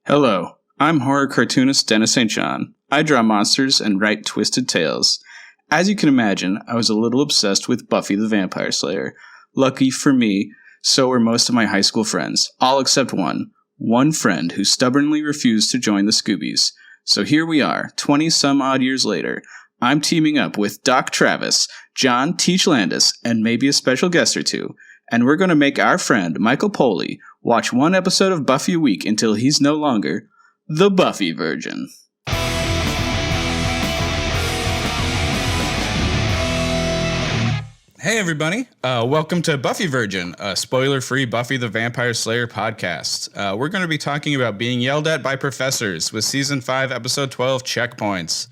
Hello, I'm horror cartoonist Denis St John. I draw monsters and write twisted tales. As you can imagine, I was a little obsessed with Buffy the Vampire Slayer. Lucky for me, so were most of my high school friends, all except one. One friend who stubbornly refused to join the Scoobies. So here we are, 20-some-odd years later. I'm teaming up with Doc Travis, John Teach Landis, and maybe a special guest or two. And we're going to make our friend, Michael Poley, watch one episode of Buffy a week until he's no longer the Buffy Virgin. Hey everybody, welcome to Buffy Virgin, a spoiler-free Buffy the Vampire Slayer podcast. We're going to be talking about being yelled at by professors with Season 5, Episode 12, Checkpoints.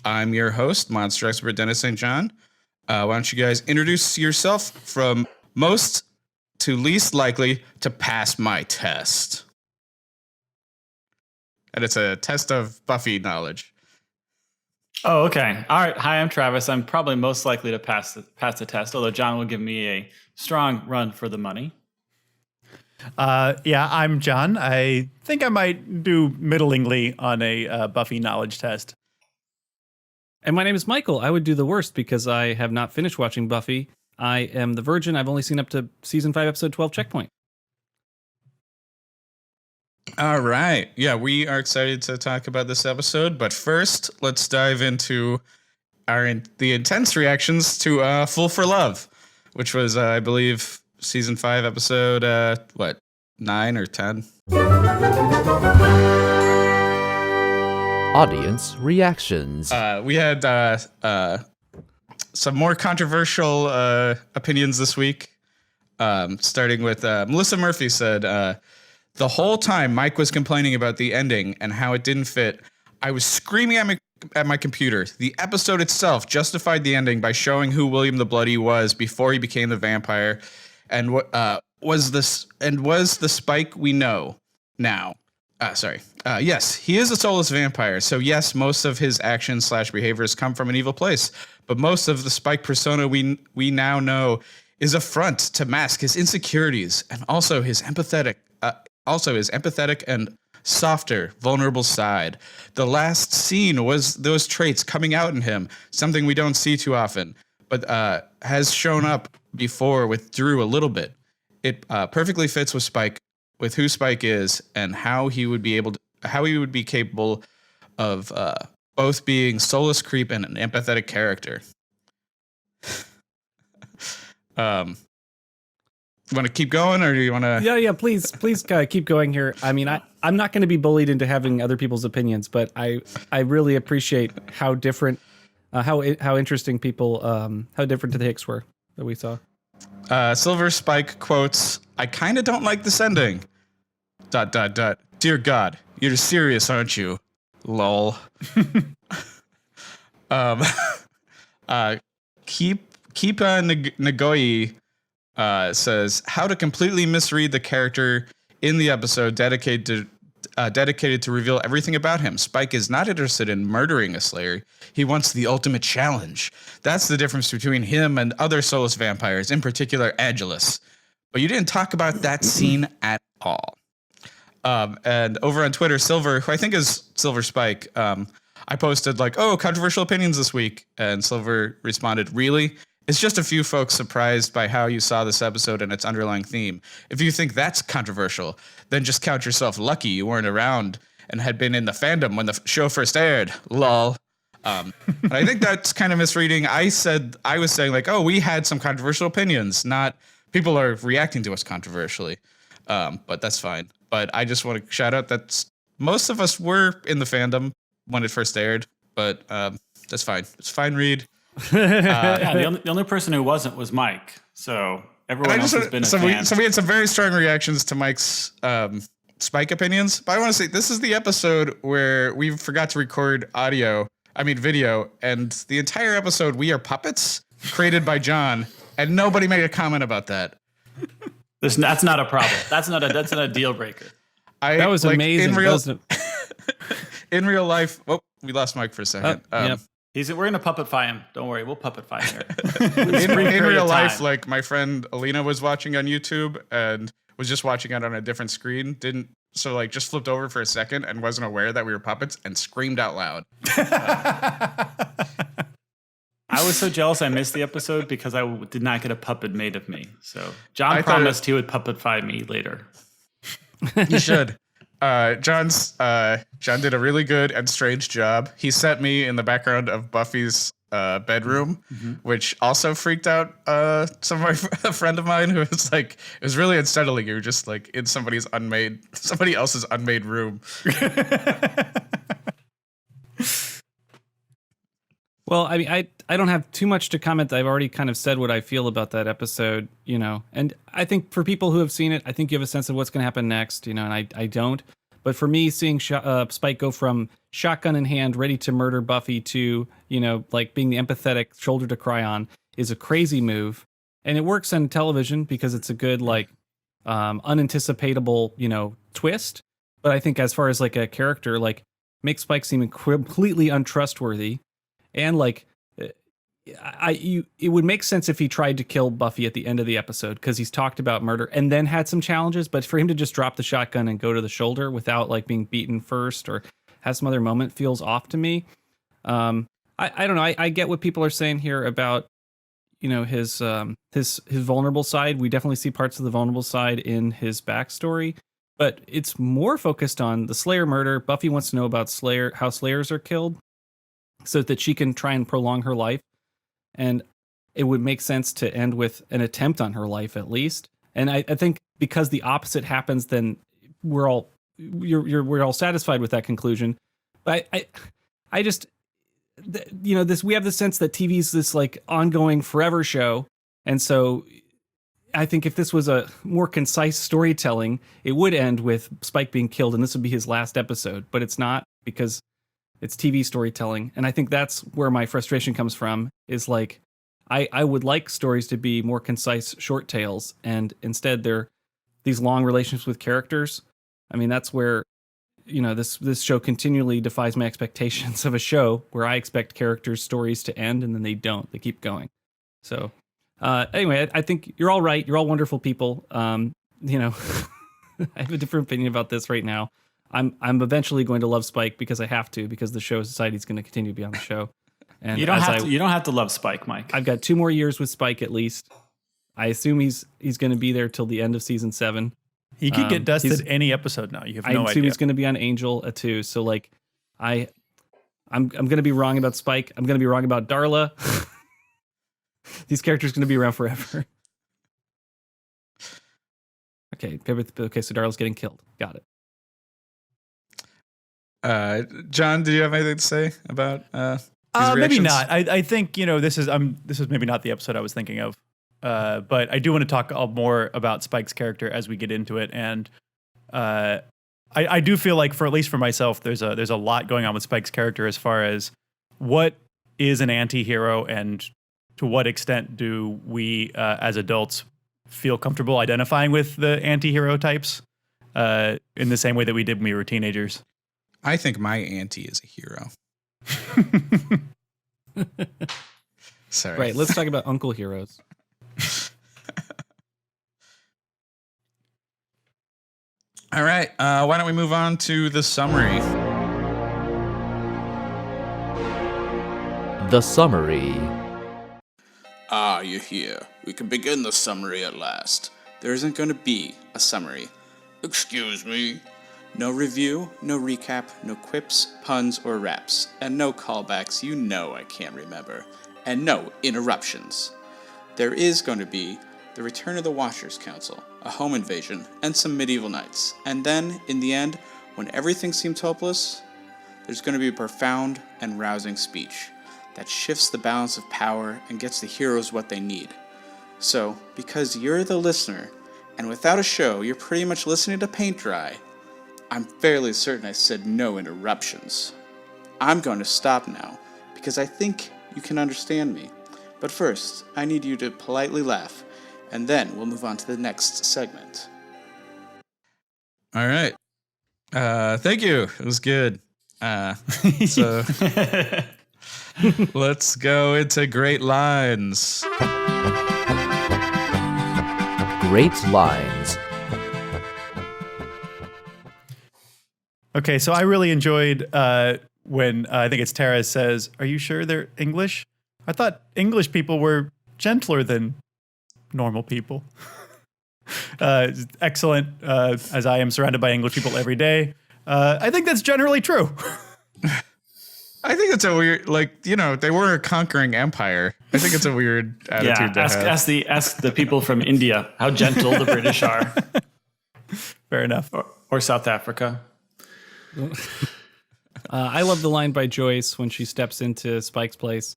I'm your host, monster expert Denis St John. Why don't you guys introduce yourself from most to least likely to pass my test? And it's a test of Buffy knowledge. Oh, okay. All right. Hi, I'm Travis. I'm probably most likely to pass the test, although John will give me a strong run for the money. Yeah, I'm John. I think I might do middlingly on a Buffy knowledge test. And my name is Michael. I would do the worst because I have not finished watching Buffy. I am the virgin. I've only seen up to Season 5, Episode 12, Checkpoint. All right. Yeah, we are excited to talk about this episode. But first, let's dive into the intense reactions to Fool for Love, which was, I believe, Season 5, Episode, 9 or 10? Audience reactions. We had some more controversial opinions this week, starting with Melissa Murphy said, the whole time Mike was complaining about the ending and how it didn't fit, I was screaming at my computer. The episode itself justified the ending by showing who William the Bloody was before he became the vampire, and was the Spike we know now. Yes, he is a soulless vampire, so yes, most of his actions / behaviors come from an evil place, but most of the Spike persona we now know is a front to mask his insecurities and also his empathetic and softer, vulnerable side. The last scene was those traits coming out in him, something we don't see too often, but has shown up before with Drew a little bit. It perfectly fits with who Spike is and how he would be capable of both being soulless creep and an empathetic character. Want to keep going, or do you want to? Yeah. Please, keep going here. I mean, I'm not going to be bullied into having other people's opinions, but I really appreciate how different, how interesting people, how different the Hicks were that we saw. Silver Spike quotes, "I kind of don't like this ending. ... Dear God, you're serious, aren't you? Lol." Kipa Nagoyi says, how to completely misread the character in the episode dedicated to reveal everything about him. Spike is not interested in murdering a Slayer. He wants the ultimate challenge. That's the difference between him and other soulless vampires, in particular Angelus. But you didn't talk about that scene at all. And over on Twitter, Silver, who I think is Silver Spike, I posted controversial opinions this week. And Silver responded, really? It's just a few folks surprised by how you saw this episode and its underlying theme. If you think that's controversial, then just count yourself lucky you weren't around and had been in the fandom when the show first aired. Lol. I think that's kind of misreading. I was saying we had some controversial opinions, not people are reacting to us controversially. But that's fine. But I just want to shout out that most of us were in the fandom when it first aired, but that's fine. It's fine read. The only person who wasn't was Mike. So everyone else has been a fan. So we had some very strong reactions to Mike's Spike opinions. But I want to say this is the episode where we forgot to record video, and the entire episode we are puppets created by John, and nobody made a comment about that. That's not a problem. That's not a deal breaker. That was amazing. In real life, we lost Mike for a second. Yep. We're gonna puppet-fy him. Don't worry, we'll puppet-fy him in here. real life, my friend Alina was watching on YouTube and was just watching it on a different screen. Didn't So like just flipped over for a second and wasn't aware that we were puppets and screamed out loud. I was so jealous I missed the episode because I did not get a puppet made of me. So John I thought promised he would puppetfy me later. You should. John did a really good and strange job. He set me in the background of Buffy's bedroom, which also freaked out a friend of mine who was like, it was really unsettling. You were just like in somebody else's unmade room. Well, I mean, I don't have too much to comment. I've already kind of said what I feel about that episode, and I think for people who have seen it, I think you have a sense of what's going to happen next, and I don't. But for me, seeing Spike go from shotgun in hand, ready to murder Buffy to, like being the empathetic shoulder to cry on is a crazy move. And it works on television because it's a good, like, unanticipatable, twist. But I think as far as like a character, like, makes Spike seem completely untrustworthy. And like, it would make sense if he tried to kill Buffy at the end of the episode because he's talked about murder and then had some challenges. But for him to just drop the shotgun and go to the shoulder without like being beaten first or have some other moment feels off to me. I don't know. I get what people are saying here about his vulnerable side. We definitely see parts of the vulnerable side in his backstory, but it's more focused on the Slayer murder. Buffy wants to know about how Slayers are killed, so that she can try and prolong her life. And it would make sense to end with an attempt on her life, at least. And I think because the opposite happens, then we're all satisfied with that conclusion. But I just, we have the sense that TV's this like ongoing forever show. And so I think if this was a more concise storytelling, it would end with Spike being killed and this would be his last episode, but it's not, because it's TV storytelling. And I think that's where my frustration comes from, is like, I would like stories to be more concise, short tales. And instead they're these long relationships with characters. I mean, that's where, this show continually defies my expectations of a show where I expect characters' stories to end and then they don't, they keep going. So anyway, I think you're all right. You're all wonderful people. I have a different opinion about this right now. I'm eventually going to love Spike because I have to, because the show Society is going to continue to be on the show. And you don't have to love Spike, Mike. I've got 2 more years with Spike at least. I assume he's going to be there till the end of season 7. He could get dusted any episode now. You have no idea. I assume he's going to be on Angel too. So like, I'm going to be wrong about Spike. I'm going to be wrong about Darla. These characters are going to be around forever. Okay. So Darla's getting killed. Got it. John, do you have anything to say about maybe not. I think this is maybe not the episode I was thinking of, but I do want to talk more about Spike's character as we get into it, and I do feel like, at least for myself, there's a lot going on with Spike's character as far as what is an anti-hero and to what extent do we as adults feel comfortable identifying with the anti-hero types in the same way that we did when we were teenagers. I think my auntie is a hero. Sorry. Right, let's talk about Uncle Heroes. All right, why don't we move on to the summary? The summary. Ah, you're here. We can begin the summary at last. There isn't going to be a summary. Excuse me. No review, no recap, no quips, puns, or raps, and no callbacks I can't remember, and no interruptions. There is going to be the return of the Watchers Council, a home invasion, and some medieval knights, and then, in the end, when everything seems hopeless, there's going to be a profound and rousing speech that shifts the balance of power and gets the heroes what they need. So, because you're the listener, and without a show, you're pretty much listening to paint dry, I'm fairly certain I said no interruptions. I'm going to stop now, because I think you can understand me. But first, I need you to politely laugh, and then we'll move on to the next segment. All right. Thank you. It was good. So let's go into Great Lines. Great lines. Okay, so I really enjoyed when I think it's Tara says, "Are you sure they're English? I thought English people were gentler than normal people." Excellent, as I am surrounded by English people every day. I think that's generally true. I think it's a weird, they were a conquering empire. I think it's a weird attitude to have. Ask the people from India how gentle the British are. Fair enough. Or South Africa. I love the line by Joyce when she steps into Spike's place.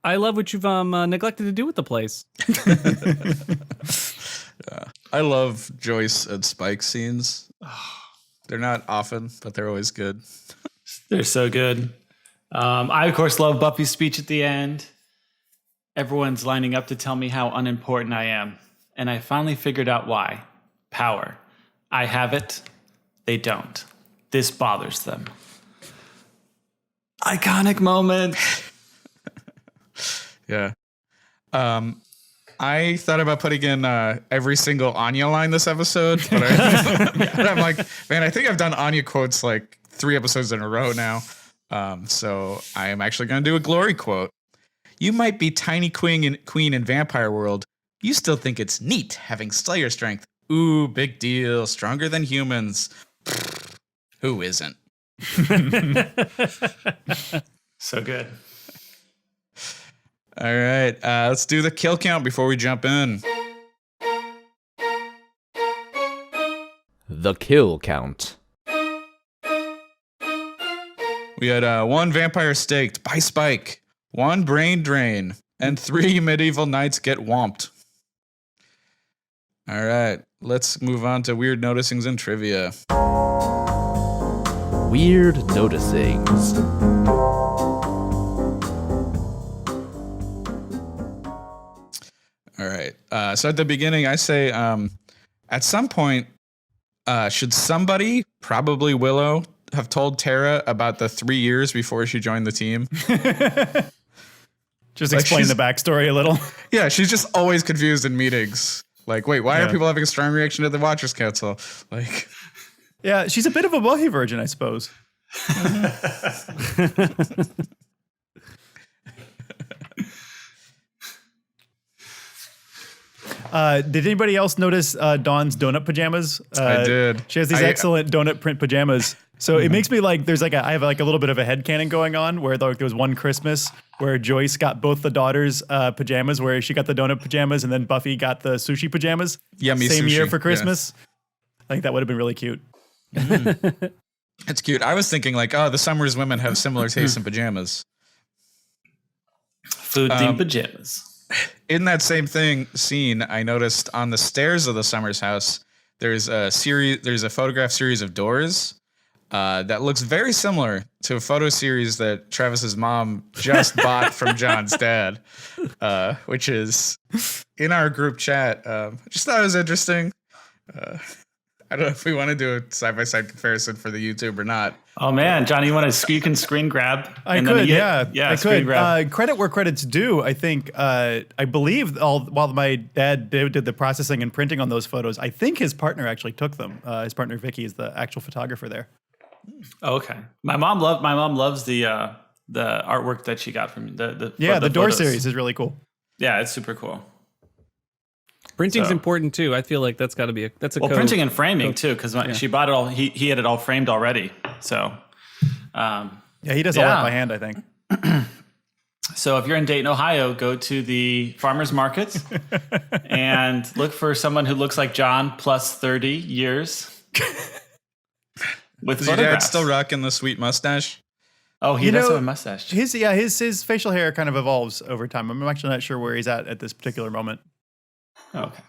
I love what you've neglected to do with the place. I love Joyce and Spike scenes. They're not often, but they're always good. They're so good. I, of course, love Buffy's speech at the end. Everyone's lining up to tell me how unimportant I am. And I finally figured out why. Power. I have it. They don't. This bothers them. Iconic moment. Yeah. I thought about putting in every single Anya line this episode, but I'm like, man, I think I've done Anya quotes like 3 episodes in a row now. So I am actually going to do a glory quote. You might be tiny queen in vampire world. You still think it's neat having Slayer strength. Ooh, big deal. Stronger than humans. Who isn't? So good. All right, let's do the kill count before we jump in. The kill count. We had 1 vampire staked by Spike, 1 brain drain, and 3 medieval knights get whomped. All right, let's move on to weird noticings and trivia. Weird noticings. All right. So at the beginning, I say at some point, should somebody, probably Willow, have told Tara about the 3 years before she joined the team? Just explain the backstory a little. Yeah, she's just always confused in meetings. Like, wait, why are people having a strong reaction to the Watchers Council? Like, Yeah, she's a bit of a Buffy virgin, I suppose. Did anybody else notice Dawn's donut pajamas? I did. She has these excellent donut print pajamas. So it makes me like I have like a little bit of a headcanon going on where there was one Christmas where Joyce got both the daughters' pajamas, where she got the donut pajamas and then Buffy got the sushi pajamas. Yummy Same sushi. year for Christmas. Yeah. I think that would have been really cute. It's cute. I was thinking like, oh, the Summers women have similar tastes in pajamas. Food-themed pajamas. In that same scene, I noticed on the stairs of the Summers house, there's a photograph series of doors that looks very similar to a photo series that Travis's mom just bought from John's dad, which is in our group chat. Just thought it was interesting. I don't know if we want to do a side-by-side comparison for the YouTube or not. Oh man, Johnny, you can screen grab? I could. I could. Credit where credit's due. I think, I believe while my dad did the processing and printing on those photos, I think his partner actually took them. His partner Vicky is the actual photographer there. Oh, okay. My mom loves the artwork that she got from the door photos. series is really cool. Yeah, it's super cool. Printing's important too. I feel like that's got to be printing and framing too, because she bought it all. He had it all framed already. So, he does all that by hand, I think. So if you're in Dayton, Ohio, go to the farmers market and look for someone who looks like John plus 30 years. With Is your dad still rocking the sweet mustache? Oh, he does have a mustache. His facial hair kind of evolves over time. I'm actually not sure where he's at this particular moment. Okay.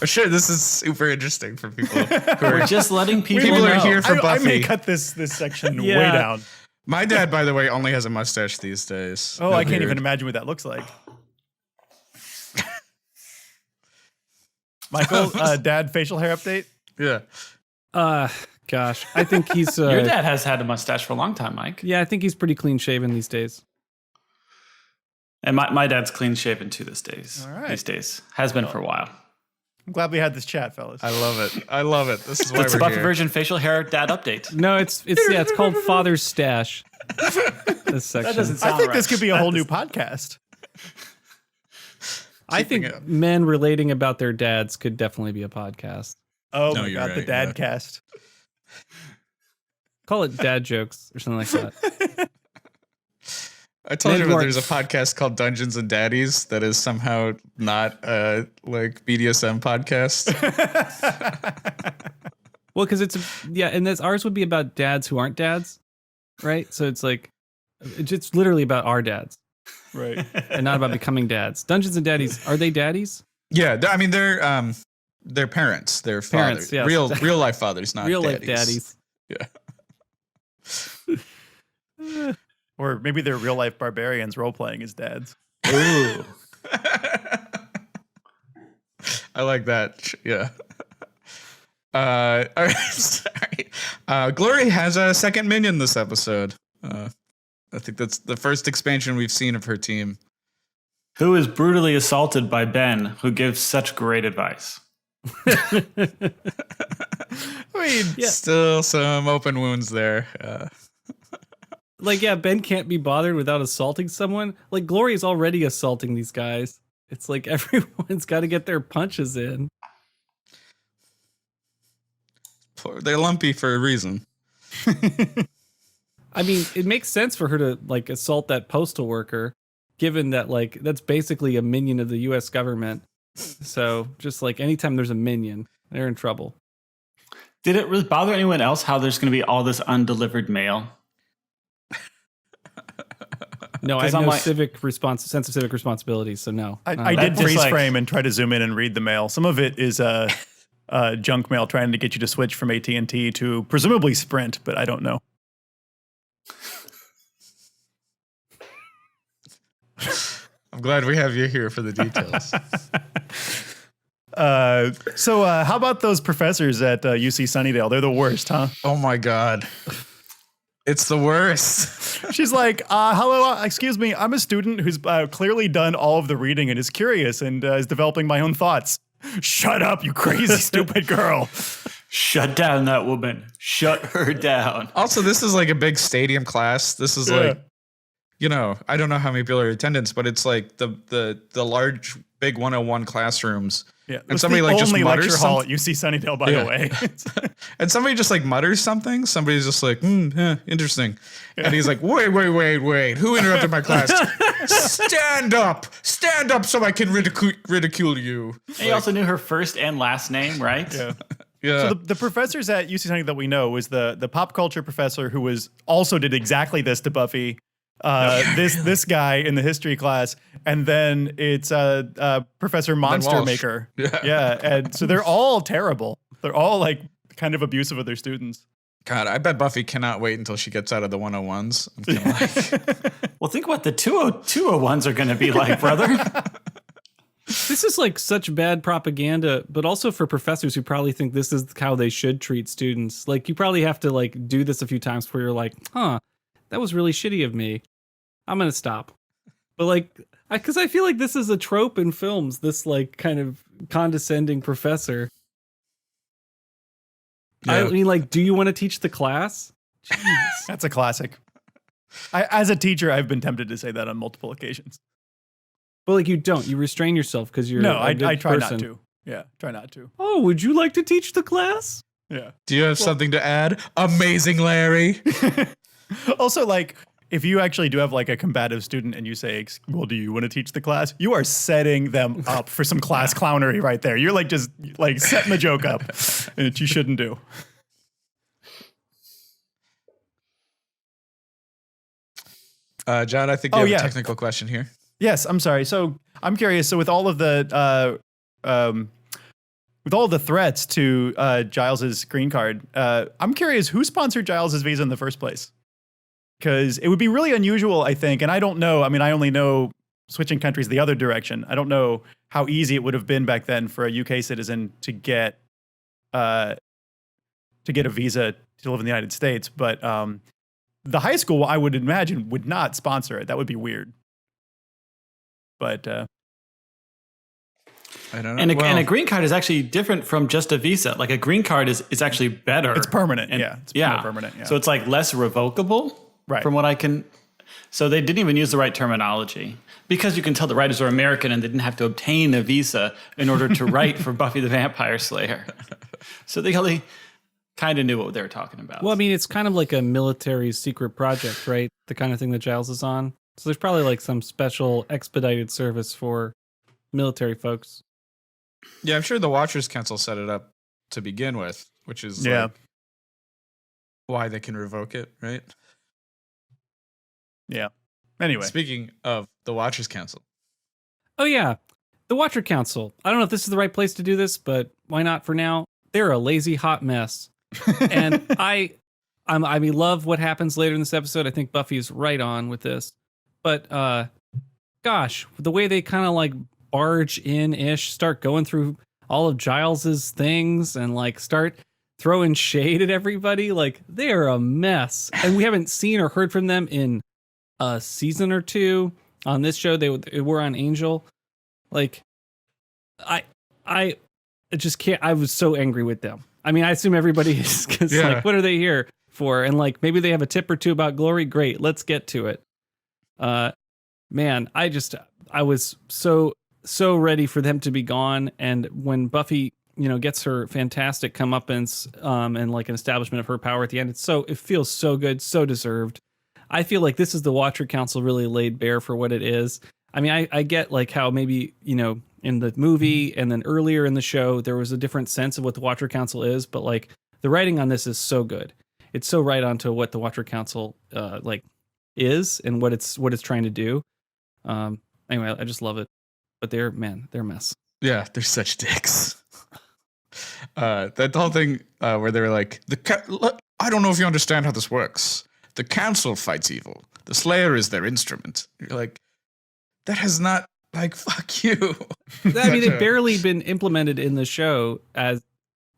Sure, this is super interesting for people who are just letting people are know. here for Buffy. I may cut this section way down. My dad, by the way, only has a mustache these days. Oh, I can't even imagine what that looks like. Michael, dad facial hair update? Yeah. Gosh, I think he's... Your dad has had a mustache for a long time, Mike. Yeah, I think he's pretty clean shaven these days. And my dad's clean shaven too these days. All right. These days. Has been for a while. I'm glad we had this chat, fellas. I love it. I love it. This is why It's a we're Buffy here. Virgin facial hair dad update. No, it's called Father's Stash. This section. That doesn't sound I think right. this could be a whole new podcast. I think Keeping it- men relating about their dads could definitely be a podcast. Oh No, my you're god, the right, dad yeah. cast. Call it dad jokes or something like that. I told Men you who are- there's a podcast called Dungeons and Daddies that is somehow not like BDSM podcast. Well, because and ours would be about dads who aren't dads, right? So it's like, it's literally about our dads Right. and not about becoming dads. Dungeons and Daddies, are they daddies? Yeah, I mean they're parents, they're Parents, fathers, yes. real life fathers, not Real life daddies. daddies. Yeah. Or maybe they're real life barbarians role playing as dads. Ooh. I like that. Yeah. All right. Sorry. Glory has a second minion this episode. I think that's the first expansion we've seen of her team. Who is brutally assaulted by Ben, who gives such great advice. I mean, Still some open wounds there. Like, yeah, Ben can't be bothered without assaulting someone. Like, Glory is already assaulting these guys. It's like everyone's got to get their punches in. They're lumpy for a reason. I mean, it makes sense for her to like assault that postal worker, given that like that's basically a minion of the U.S. government. So just like anytime there's a minion, they're in trouble. Did it really bother anyone else how there's going to be all this undelivered mail? No, I 'Cause have I'm no like- sense of civic responsibility. So no, I That did just, freeze like- frame and try to zoom in and read the mail. Some of it is junk mail trying to get you to switch from AT&T to presumably Sprint, but I don't know. I'm glad we have you here for the details. So how about those professors at UC Sunnydale? They're the worst, huh? Oh my God. It's the worst. She's like, hello, excuse me. I'm a student who's clearly done all of the reading and is curious and is developing my own thoughts. Shut up, you crazy, stupid girl. Shut down that woman. Shut her down. Also, this is like a big stadium class. This is like, you know, I don't know how many people are in attendance, but it's like the large, big 101 classrooms. Yeah, And somebody like just only mutters lecture hall at something. UC Sunnydale, by Yeah. the way. And somebody just like mutters something. Somebody's just like, interesting. And he's like, wait. Who interrupted my class? Stand up so I can ridicule you. And you also knew her first and last name, right? Yeah. Yeah. So the professors at UC Sunnydale that we know was the pop culture professor who was also did exactly this to Buffy. This guy in the history class, and then it's Professor Monster Walsh. Maker. Yeah. And so they're all terrible. They're all like kind of abusive of their students. God, I bet Buffy cannot wait until she gets out of the 101s. I'm kinda like, Well, think what the 201s are going to be like, brother. this is like such bad propaganda, but also for professors who probably think this is how they should treat students. Like you probably have to like do this a few times before you're like, that was really shitty of me. I'm going to stop. But like, because I feel like this is a trope in films, this like kind of condescending professor. I Yeah. mean, like, do you want to teach the class? Jeez. That's a classic. As a teacher, I've been tempted to say that on multiple occasions. But like, you don't. You restrain yourself because you're No, a I good try person. not to. Yeah, try not to. Oh, would you like to teach the class? Yeah. do you have something to add? Amazing, Larry. Also, like, if you actually do have like a combative student and you say, well, do you want to teach the class? You are setting them up for some class clownery right there. You're like just like setting the joke up, and you shouldn't do. John, I think you Oh, have yeah. a technical question here. Yes, I'm sorry. So I'm curious. So with all of the threats to Giles's green card, I'm curious who sponsored Giles's visa in the first place. Because it would be really unusual, I think, and I don't know. I mean, I only know switching countries the other direction. I don't know how easy it would have been back then for a UK citizen to get a visa to live in the United States. But the high school, I would imagine, would not sponsor it. That would be weird. But I don't know. And a green card is actually different from just a visa. Like a green card is actually better. It's permanent. And, It's more permanent. Yeah. So it's like less revocable. Right. From what I can. So they didn't even use the right terminology because you can tell the writers are American and they didn't have to obtain a visa in order to write for Buffy the Vampire Slayer. So they kind of knew what they were talking about. Well, I mean, it's kind of like a military secret project, right? The kind of thing that Giles is on. So there's probably like some special expedited service for military folks. Yeah, I'm sure the Watchers Council set it up to begin with, which is like why they can revoke it, right? Yeah. Anyway. Speaking of the Watchers Council. Oh, yeah. The Watcher Council. I don't know if this is the right place to do this, but why not for now? They're a lazy hot mess. And I love what happens later in this episode. I think Buffy's right on with this. But gosh, the way they kind of like barge in-ish, start going through all of Giles's things and like start throwing shade at everybody, like they are a mess. And we haven't seen or heard from them in a season or two. On this show, they were on Angel. Like, I just can't. I was so angry with them. I mean, I assume everybody is, because like, what are they here for? And like, maybe they have a tip or two about Glory. Great, let's get to it. Man, I was so ready for them to be gone. And when Buffy, gets her fantastic comeuppance, and like an establishment of her power at the end, it feels so good, so deserved. I feel like this is the Watcher Council really laid bare for what it is. I mean, I get like how maybe, in the movie and then earlier in the show, there was a different sense of what the Watcher Council is, but like the writing on this is so good. It's so right onto what the Watcher Council like is and what it's trying to do. Anyway, I just love it. But they're a mess. Yeah, they're such dicks. That whole thing where they were like, I don't know if you understand how this works. The council fights evil. The Slayer is their instrument. You're like, that has not, like, fuck you. I mean, they've barely been implemented in the show as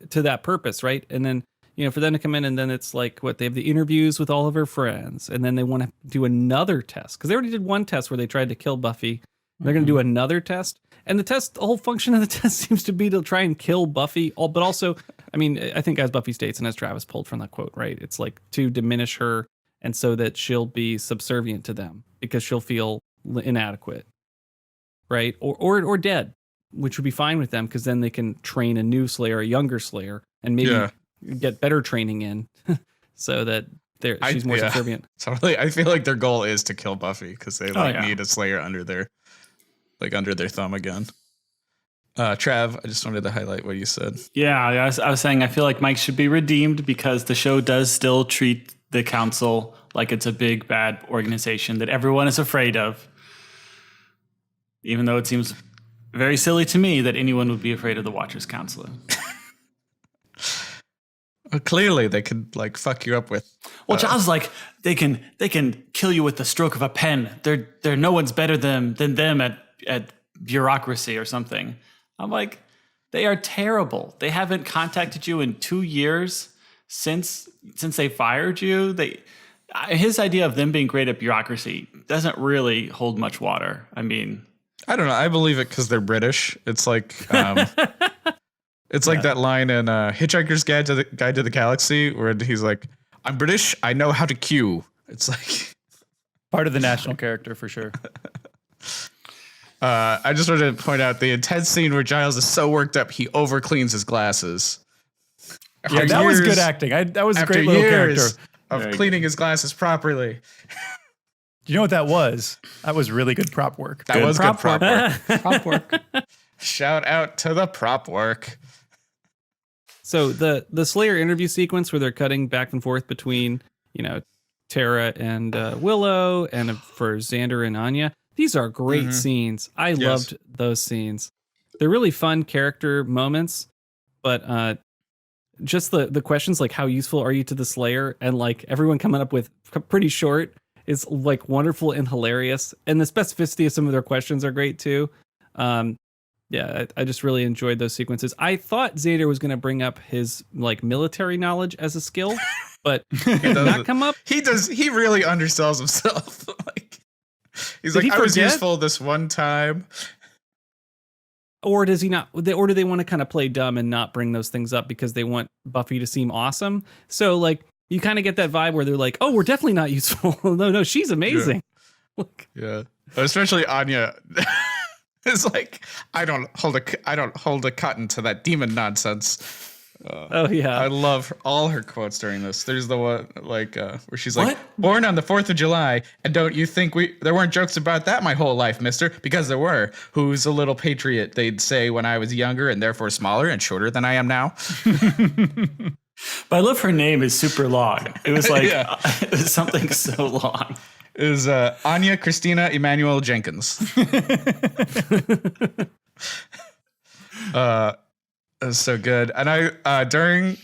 to that purpose, right? And then, for them to come in and then it's like, they have the interviews with all of her friends, and then they want to do another test. Because they already did one test where they tried to kill Buffy. They're going to do another test. And the whole function of the test seems to be to try and kill Buffy. But also, I mean, I think as Buffy states and as Travis pulled from that quote, right? It's like to diminish her and so that she'll be subservient to them because she'll feel inadequate, right? Or dead, which would be fine with them because then they can train a new Slayer, a younger Slayer, and maybe get better training in so that she's more subservient. Totally. I feel like their goal is to kill Buffy because they need a Slayer under their thumb again. Trav, I just wanted to highlight what you said. Yeah, I was saying I feel like Mike should be redeemed because the show does still treat the council like it's a big bad organization that everyone is afraid of. Even though it seems very silly to me that anyone would be afraid of the Watchers Council. Well, clearly they could like fuck you up with. Well, Giles is like they can kill you with the stroke of a pen. They're no one's better than them at bureaucracy or something. I'm like, they are terrible. They haven't contacted you in 2 years since they fired you. His idea of them being great at bureaucracy doesn't really hold much water. I mean, I don't know. I believe it because they're British. It's like it's like that line in Hitchhiker's Guide to the Galaxy where he's like, "I'm British. I know how to queue." It's like part of the national character for sure. I just wanted to point out the intense scene where Giles is so worked up he overcleans his glasses. Yeah, that was good acting. That was a great little character of cleaning his glasses properly. You know what that was? That was really good prop work. That was good prop work. Prop work. Shout out to the prop work. So the Slayer interview sequence where they're cutting back and forth between, Tara and Willow and for Xander and Anya. These are great scenes. I loved those scenes. They're really fun character moments, but just the questions like how useful are you to the Slayer and like everyone coming up with pretty short is like wonderful and hilarious. And the specificity of some of their questions are great too. I just really enjoyed those sequences. I thought Xander was going to bring up his like military knowledge as a skill, but it did not come up. He really undersells himself. He's like, I was useful this one time. Or does he not? Or do they want to kind of play dumb and not bring those things up because they want Buffy to seem awesome? So like you kind of get that vibe where they're like, "Oh, we're definitely not useful." No, she's amazing. Yeah, especially Anya. It's like I don't hold a cotton to that demon nonsense. Oh yeah, I love all her quotes during this. There's the one like where she's like, "Born on the 4th of July, and don't you think there weren't jokes about that my whole life, mister? Because there were. Who's a little patriot?" They'd say when I was younger and therefore smaller and shorter than I am now. But I love her name is super long. It was like it was something so long. It was Anya Christina Emmanuel Jenkins. It was so good. And I during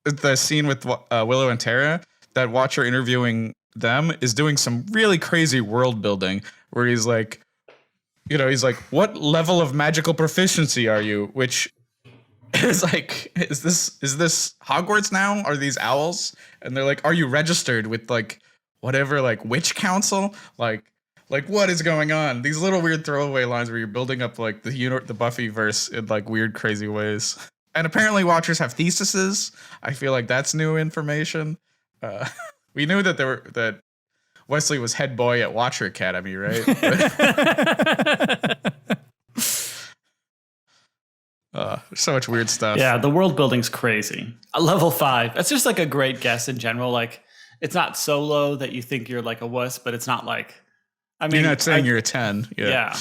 the scene with Willow and Tara, that Watcher interviewing them is doing some really crazy world building where he's like, what level of magical proficiency are you? Which is like, is this Hogwarts now? Are these owls? And they're like, are you registered with like whatever, like witch council? Like what is going on? These little weird throwaway lines where you're building up like the Buffyverse in like weird, crazy ways. And apparently Watchers have theses. I feel like that's new information. We knew that Wesley was head boy at Watcher Academy, right? So much weird stuff. Yeah, the world building's crazy. Level 5. That's just like a great guess in general. Like it's not so low that you think you're like a wuss, but it's not like. I mean, you're not saying you're a 10. Yeah.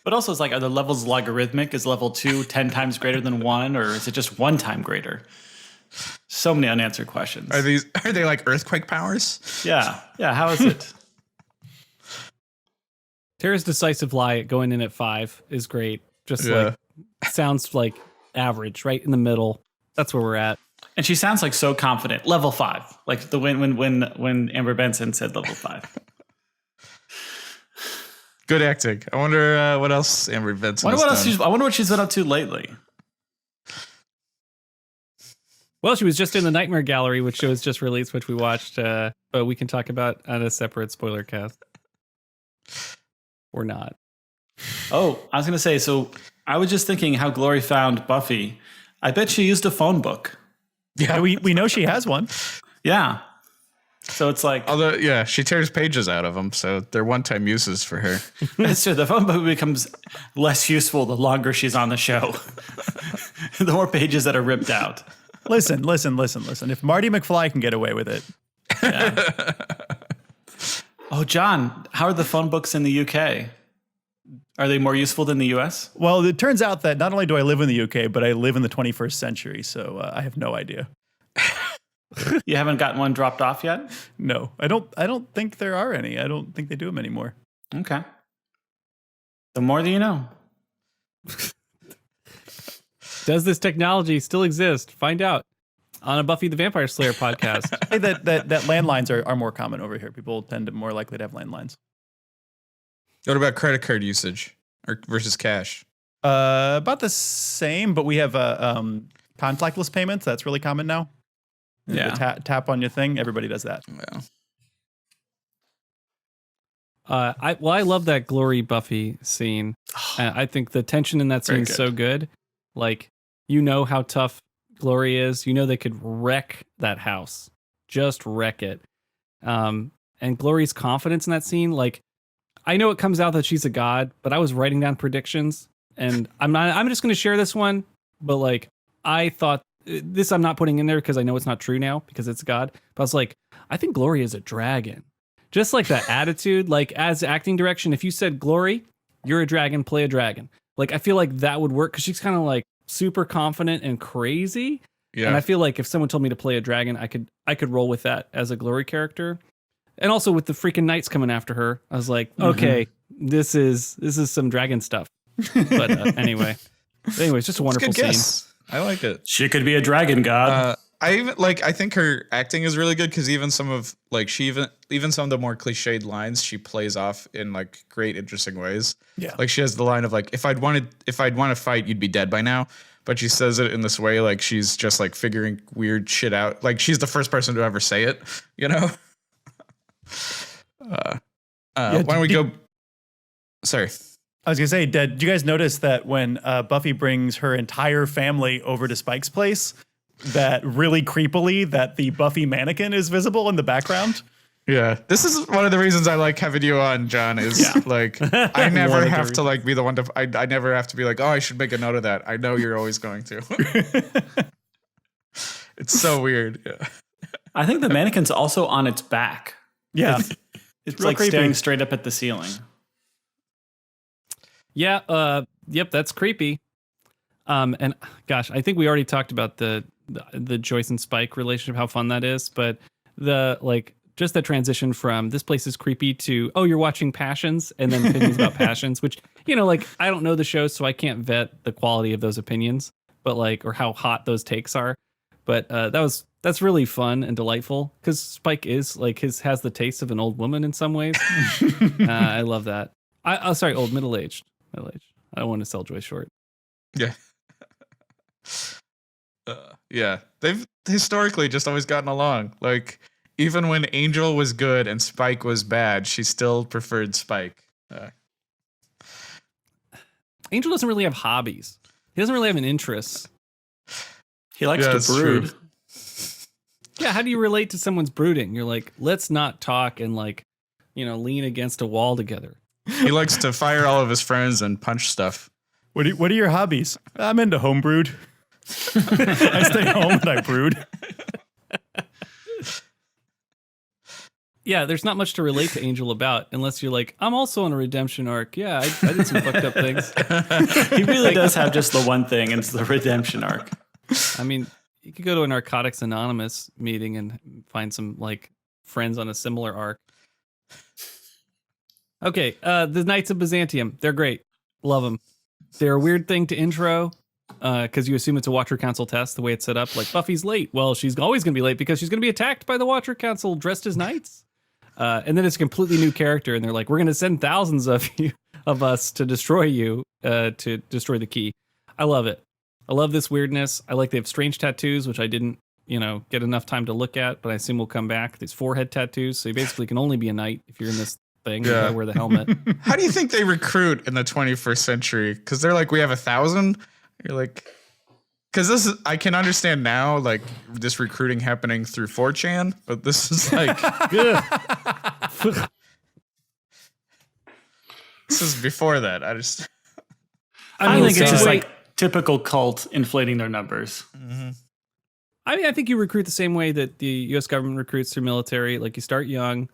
But also it's like, are the levels logarithmic? Is level 2 10 times greater than 1? Or is it just 1 time greater? So many unanswered questions. Are they like earthquake powers? Yeah. Yeah. How is it? Tara's decisive lie going in at 5 is great. Just like sounds like average, right in the middle. That's where we're at. And she sounds like so confident. Level 5. Like the when Amber Benson said level 5. Good acting. I wonder what else Amber Benson has done. I wonder what she's been up to lately. Well, she was just in the Nightmare Gallery, which was just released, which we watched, but we can talk about on a separate spoiler cast. Or not. Oh, I was going to say, so I was just thinking how Glory found Buffy. I bet she used a phone book. Yeah, we know she has one. Yeah. So it's like, although, she tears pages out of them, so they're one-time uses for her. that's true. The phone book becomes less useful the longer she's on the show. The more pages that are ripped out. Listen. If Marty McFly can get away with it. Yeah. Oh, John, how are the phone books in the UK? Are they more useful than the US? Well, it turns out that not only do I live in the UK, but I live in the 21st century, so I have no idea. You haven't gotten one dropped off yet? No, I don't think there are any. I don't think they do them anymore. Okay. The more that you know. Does this technology still exist? Find out on a Buffy the Vampire Slayer podcast. Hey, that landlines are more common over here. People tend to more likely to have landlines. What about credit card usage versus cash? About the same, but we have contactless payments. That's really common now. Yeah. Tap on your thing. Everybody does that. Yeah. I love that Glory Buffy scene. I think the tension in that scene is so good. Like, you know how tough Glory is. You know they could wreck that house. Just wreck it. And Glory's confidence in that scene, like, I know it comes out that she's a god, but I was writing down predictions, and I'm just going to share this one, but like, I thought this I'm not putting in there because I know it's not true now because it's God. But I was like, I think Glory is a dragon. Just like that attitude, like as acting direction, if you said, Glory, you're a dragon, play a dragon. Like, I feel like that would work because she's kind of like super confident and crazy. Yeah. And I feel like if someone told me to play a dragon, I could roll with that as a Glory character. And also with the freaking knights coming after her, I was like, okay, this is some dragon stuff. But anyways, just a wonderful scene. I like it. She could be a dragon god. I think her acting is really good because even some of even some of the more cliched lines she plays off in like great interesting ways. Yeah. Like she has the line of like, if I'd want to fight, you'd be dead by now. But she says it in this way like she's just like figuring weird shit out. Like she's the first person to ever say it, you know? Why don't we go? Sorry. I was gonna say, did you guys notice that when Buffy brings her entire family over to Spike's place, that really creepily that the Buffy mannequin is visible in the background? Yeah, this is one of the reasons I like having you on, John. Is like I never have to like be the one to. I never have to be like, oh, I should make a note of that. I know you're always going to. It's so weird. Yeah. I think the mannequin's also on its back. Yeah, It's real like creepy. staring straight up at the ceiling. Yeah. Yep. That's creepy. And gosh, I think we already talked about the Joyce and Spike relationship, how fun that is. But just the transition from this place is creepy to, oh, you're watching Passions, and then opinions about Passions, which, I don't know the show, so I can't vet the quality of those opinions, but or how hot those takes are. But that's really fun and delightful because Spike is has the taste of an old woman in some ways. I love that. Sorry, middle-aged. I don't want to sell Joyce short. Yeah. Yeah. They've historically just always gotten along. Like, even when Angel was good and Spike was bad, she still preferred Spike. Angel doesn't really have hobbies. He doesn't really have an interest. He likes to that's brood. true. Yeah, how do you relate to someone's brooding? You're like, let's not talk and lean against a wall together. He likes to fire all of his friends and punch stuff. What are your hobbies? I'm into homebrood. I stay home and I brood. Yeah, there's not much to relate to Angel about unless you're like, I'm also on a redemption arc. Yeah, I did some fucked up things. He really does have just the one thing, and it's the redemption arc. I mean, you could go to a Narcotics Anonymous meeting and find some friends on a similar arc. Okay, the Knights of Byzantium. They're great. Love them. They're a weird thing to intro because you assume it's a Watcher Council test, the way it's set up. Like, Buffy's late. Well, she's always going to be late because she's going to be attacked by the Watcher Council dressed as knights. And then it's a completely new character, and they're like, we're going to send thousands of us to destroy you, to destroy the key. I love it. I love this weirdness. I like they have strange tattoos, which I didn't, get enough time to look at, but I assume will come back. These forehead tattoos, so you basically can only be a knight if you're in this thing. Yeah. You gotta wear the helmet. How do you think they recruit in the 21st century? Because they're like, we have 1,000. You're like, because I can understand now, this recruiting happening through 4chan, but this is this is before that. I think it's just typical cult inflating their numbers. Mm-hmm. I mean, I think you recruit the same way that the U.S. government recruits through military. Like, you start young,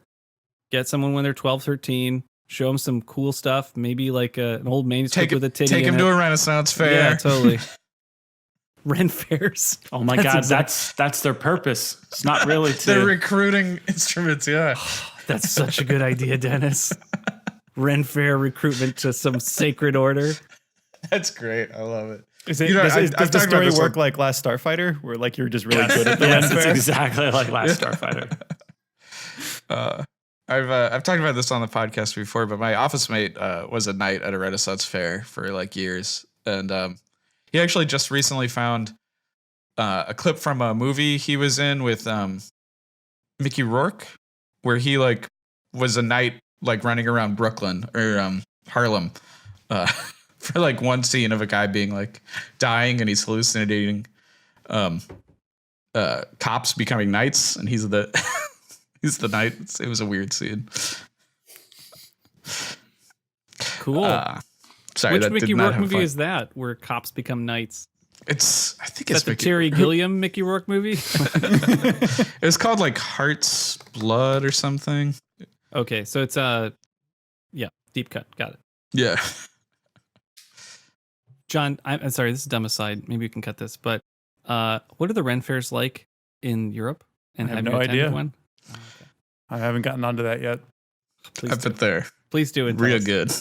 get someone when they're 12, 13, show them some cool stuff, maybe an old manuscript with a titty Take in them to a Renaissance fair. Yeah, totally. Ren fairs. Oh my God, that's their purpose. It's not really to... They're recruiting instruments, yeah. That's such a good idea, Dennis. Ren fair recruitment to some sacred order. That's great. I love it. Does the story work like Last Starfighter, where you're just really good at the Ren It's fair? exactly like Last Starfighter. I've talked about this on the podcast before, but my office mate was a knight at a Renaissance fair for years, and he actually just recently found a clip from a movie he was in with Mickey Rourke, where he was a knight running around Brooklyn or Harlem for one scene of a guy being dying and he's hallucinating cops becoming knights, and he's the he's the knight. It was a weird scene. Cool. Sorry, which that Mickey did not Rourke have movie fun. is that, where cops become knights? I think Is it's that the Mickey. Terry Gilliam Mickey Rourke movie? It was called Heart's Blood or something. Okay, so it's deep cut. Got it. Yeah. John, I'm sorry, this is dumb aside. Maybe you can cut this, but what are the Ren fairs like in Europe? And I have have no you attended idea. one? I haven't gotten onto that yet. Please I do. bet they're Please do it. real good.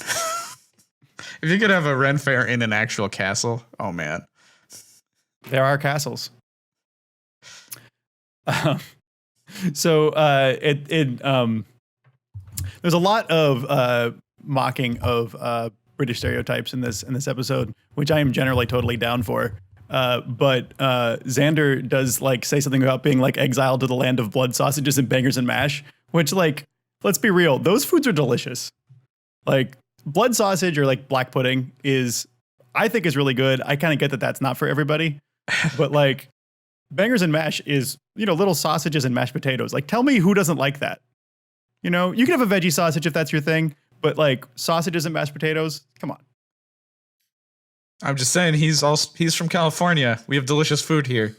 If you could have a Ren fair in an actual castle, oh man. There are castles. So there's a lot of mocking of British stereotypes in this episode, which I am generally totally down for. But Xander does say something about being exiled to the land of blood sausages and bangers and mash, which let's be real, those foods are delicious. blood sausage or like black pudding I think is really good. I kind of get that that's not for everybody, but like bangers and mash is, little sausages and mashed potatoes. Like, tell me who doesn't like that? You can have a veggie sausage if that's your thing, but like sausages and mashed potatoes, come on. I'm just saying he's from California. We have delicious food here.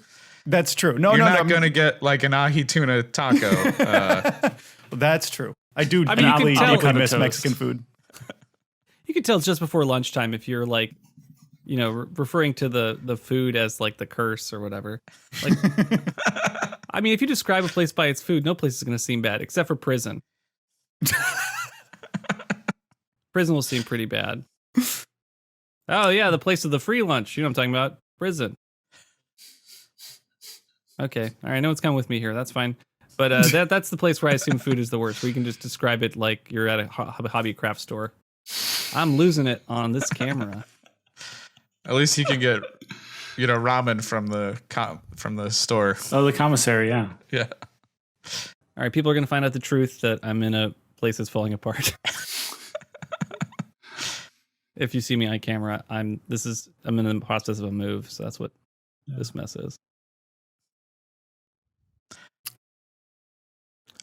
That's true. You're not going to get like an ahi tuna taco. That's true. I do you can tell deeply miss Mexican food. You can tell it's just before lunchtime if you're like, referring to the food as like the curse or whatever. Like, I mean, if you describe a place by its food, no place is going to seem bad except for prison. Prison will seem pretty bad. Oh yeah, the place of the free lunch. You know what I'm talking about? Prison. Okay, all right. No one's coming with me here. That's fine. But that's the place where I assume food is the worst. Where you can just describe it like you're at a hobby craft store. I'm losing it on this camera. At least you can get, ramen from the store. Oh, the commissary, yeah. Yeah. All right, people are gonna find out the truth that I'm in a place that's falling apart. If you see me on camera, I'm in the process of a move, so that's what this mess is.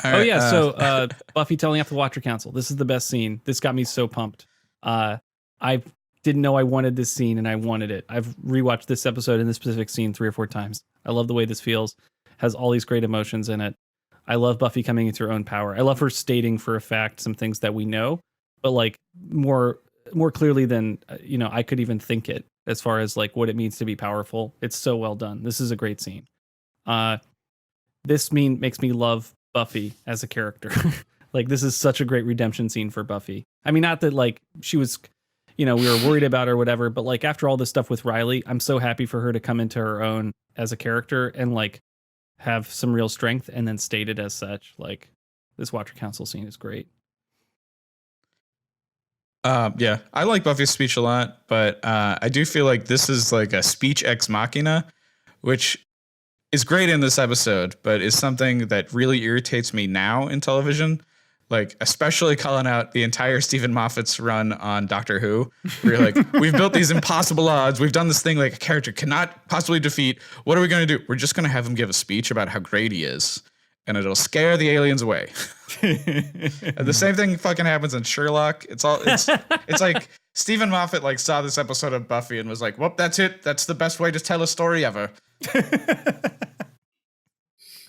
All right, so Buffy telling off the Watcher Council. This is the best scene. This got me so pumped. I didn't know I wanted this scene, and I wanted it. I've rewatched this episode and this specific scene 3 or 4 times. I love the way this feels. Has all these great emotions in it. I love Buffy coming into her own power. I love her stating for a fact some things that we know, but like more clearly than I could even think it, as far as like what it means to be powerful. It's so well done. This is a great scene. This makes me love Buffy as a character. Like, this is such a great redemption scene for Buffy. I mean, not that like she was, we were worried about her or whatever, but like after all this stuff with Riley, I'm so happy for her to come into her own as a character and like have some real strength and then state it as such. Like, this Watcher Council scene is great. Yeah, I like Buffy's speech a lot, but I do feel like this is like a speech ex machina, which is great in this episode, but is something that really irritates me now in television. Like, especially calling out the entire Stephen Moffat's run on Doctor Who, where you're like, we've built these impossible odds. We've done this thing like a character cannot possibly defeat. What are we going to do? We're just going to have him give a speech about how great he is, and it'll scare the aliens away. And the same thing fucking happens in Sherlock. It's like Stephen Moffat like saw this episode of Buffy and was like, well, that's it. That's the best way to tell a story ever.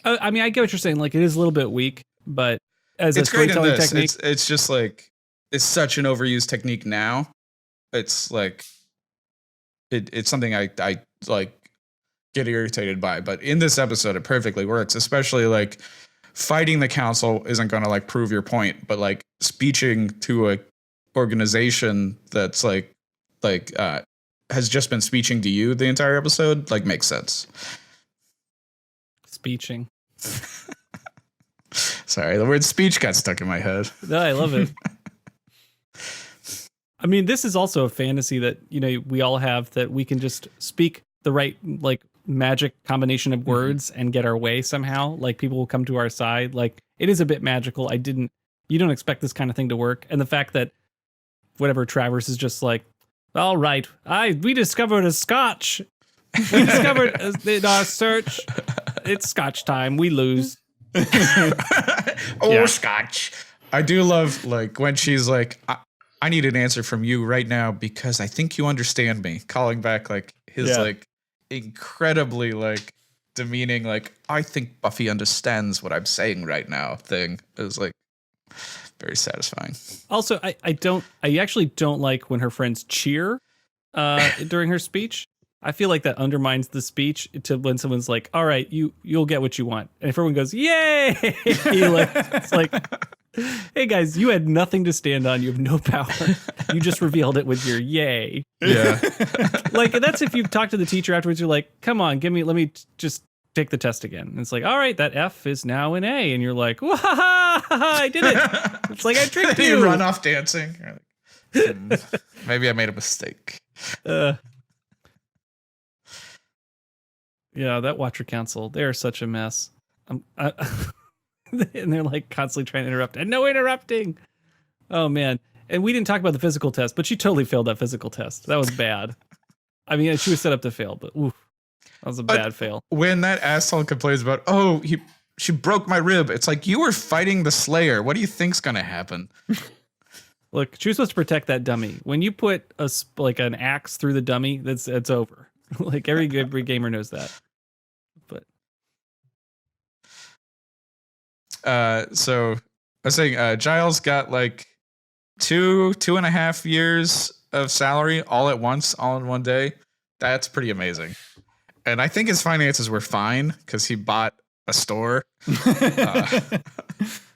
I mean, I get what you're saying. Like, it is a little bit weak, but as it's a storytelling technique, it's just like, it's such an overused technique now. It's like, it's something I like get irritated by, but in this episode it perfectly works. Especially like fighting the council isn't going to like prove your point, but like speeching to a organization that's like has just been speeching to you the entire episode like makes sense. Speeching. Sorry, the word speech got stuck in my head. No, I love it. I mean, this is also a fantasy that, we all have, that we can just speak the right, like, magic combination of words and get our way somehow. Like, people will come to our side. Like, it is a bit magical. You don't expect this kind of thing to work. And the fact that whatever Travers is just like, all right, we discovered a scotch. We discovered in our search, it's scotch time. We lose. Scotch. I do love like when she's like, I need an answer from you right now because I think you understand me. Calling back like his like incredibly like demeaning, like, I think Buffy understands what I'm saying right now thing. It was like very satisfying. Also, I actually don't like when her friends cheer during her speech. I feel like that undermines the speech to when someone's like, all right, you'll get what you want. And if everyone goes, yay, like, it's like, hey guys, you had nothing to stand on. You have no power. You just revealed it with your yay. Yeah. Like, that's if you talk to the teacher afterwards, you're like, come on, let me just take the test again. And it's like, all right, that F is now an A. And you're like, wah, I did it. It's like, I tricked you. You run off dancing. You're like, maybe I made a mistake. Yeah, that Watcher Council, they're such a mess. And they're like constantly trying to interrupt and no interrupting. Oh man. And we didn't talk about the physical test, but she totally failed that physical test. That was bad. I mean, she was set up to fail, but oof, that was a bad fail. When that asshole complains about, she broke my rib, it's like, you were fighting the Slayer. What do you think's gonna happen? Look, she was supposed to protect that dummy. When you put an axe through the dummy, it's over. Like every gamer knows that. But so I was saying, Giles got like 2.5 years of salary all at once, all in one day. That's pretty amazing. And I think his finances were fine because he bought a store.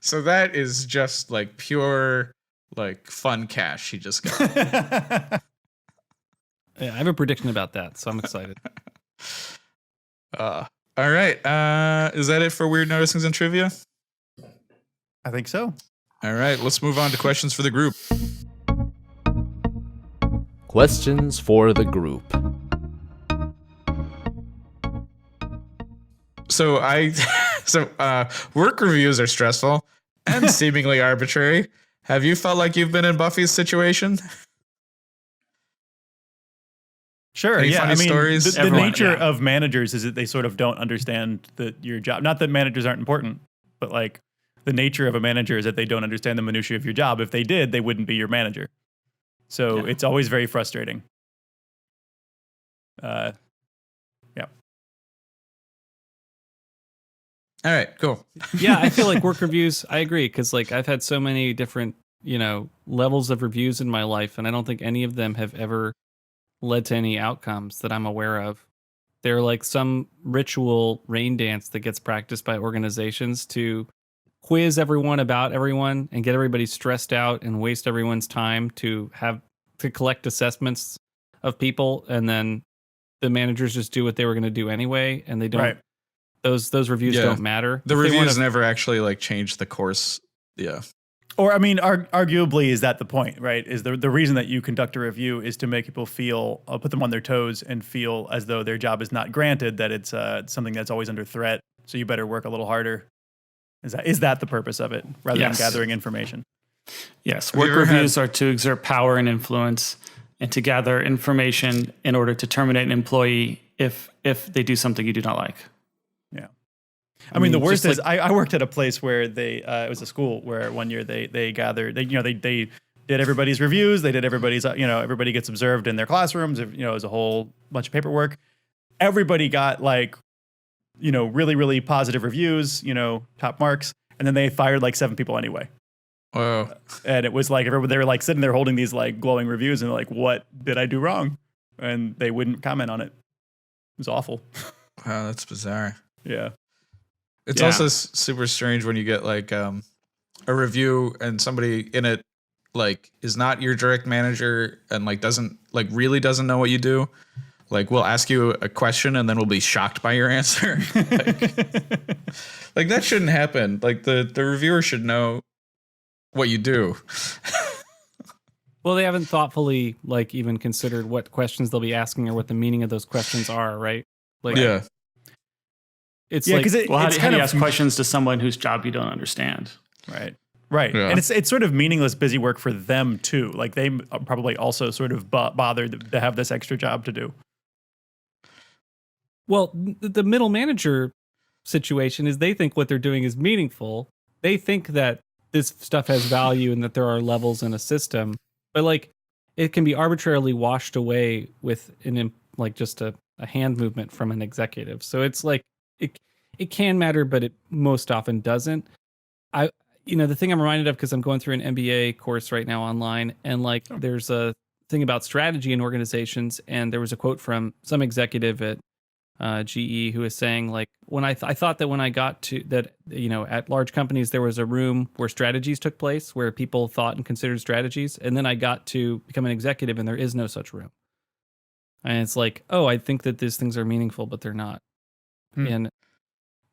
So that is just like pure, like fun cash he just got. yeah, I have a prediction about that, so I'm excited. All right. Is that it for weird noticings and trivia? I think so. All right, let's move on to questions for the group. Questions for the group. So work reviews are stressful and seemingly arbitrary. Have you felt like you've been in Buffy's situation? Sure. Any yeah. funny I mean, stories? the nature of managers is that they sort of don't understand your job. Not that managers aren't important, but like the nature of a manager is that they don't understand the minutiae of your job. If they did, they wouldn't be your manager. So it's always very frustrating. Yeah. All right, cool. Yeah, I feel like work reviews, I agree, because like I've had so many different, levels of reviews in my life, and I don't think any of them have ever led to any outcomes that I'm aware of. They're like some ritual rain dance that gets practiced by organizations to quiz everyone about everyone and get everybody stressed out and waste everyone's time to collect assessments of people, and then the managers just do what they were going to do anyway, and they don't. Right. Those reviews don't matter. The reviews never actually like change the course. Yeah. Or, I mean, arguably, is that the point, right? Is the reason that you conduct a review is to make people feel, put them on their toes and feel as though their job is not granted, that it's something that's always under threat. So you better work a little harder. Is that the purpose of it, rather than gathering information? Yes. Work reviews are to exert power and influence and to gather information in order to terminate an employee if they do something you do not like. Yeah. I mean, the worst is I worked at a place where it was a school where one year they gathered, they did everybody's reviews. They did everybody's, everybody gets observed in their classrooms. It was a whole bunch of paperwork. Everybody got like, really, really positive reviews, top marks. And then they fired like 7 people anyway. Wow. And it was like, they were like sitting there holding these like glowing reviews and they're like, what did I do wrong? And they wouldn't comment on it. It was awful. Wow, that's bizarre. Yeah. It's also super strange when you get like a review and somebody in it like is not your direct manager and like really doesn't know what you do. Like we'll ask you a question and then we'll be shocked by your answer. like that shouldn't happen. Like the reviewer should know what you do. Well, they haven't thoughtfully like even considered what questions they'll be asking or what the meaning of those questions are, right? Like yeah. It's how do you ask questions to someone whose job you don't understand? Right. Right. Yeah. And it's sort of meaningless busy work for them too. Like they probably also sort of bothered to have this extra job to do. Well, the middle manager situation is they think what they're doing is meaningful. They think that this stuff has value and that there are levels in a system, but like it can be arbitrarily washed away with just a hand movement from an executive. So it's like it can matter, but it most often doesn't. The thing I'm reminded of because I'm going through an MBA course right now online, and like there's a thing about strategy in organizations, and there was a quote from some executive at GE who was saying like when I thought that when I got to that at large companies there was a room where strategies took place where people thought and considered strategies, and then I got to become an executive and there is no such room. And it's like, oh, I think that these things are meaningful, but they're not. And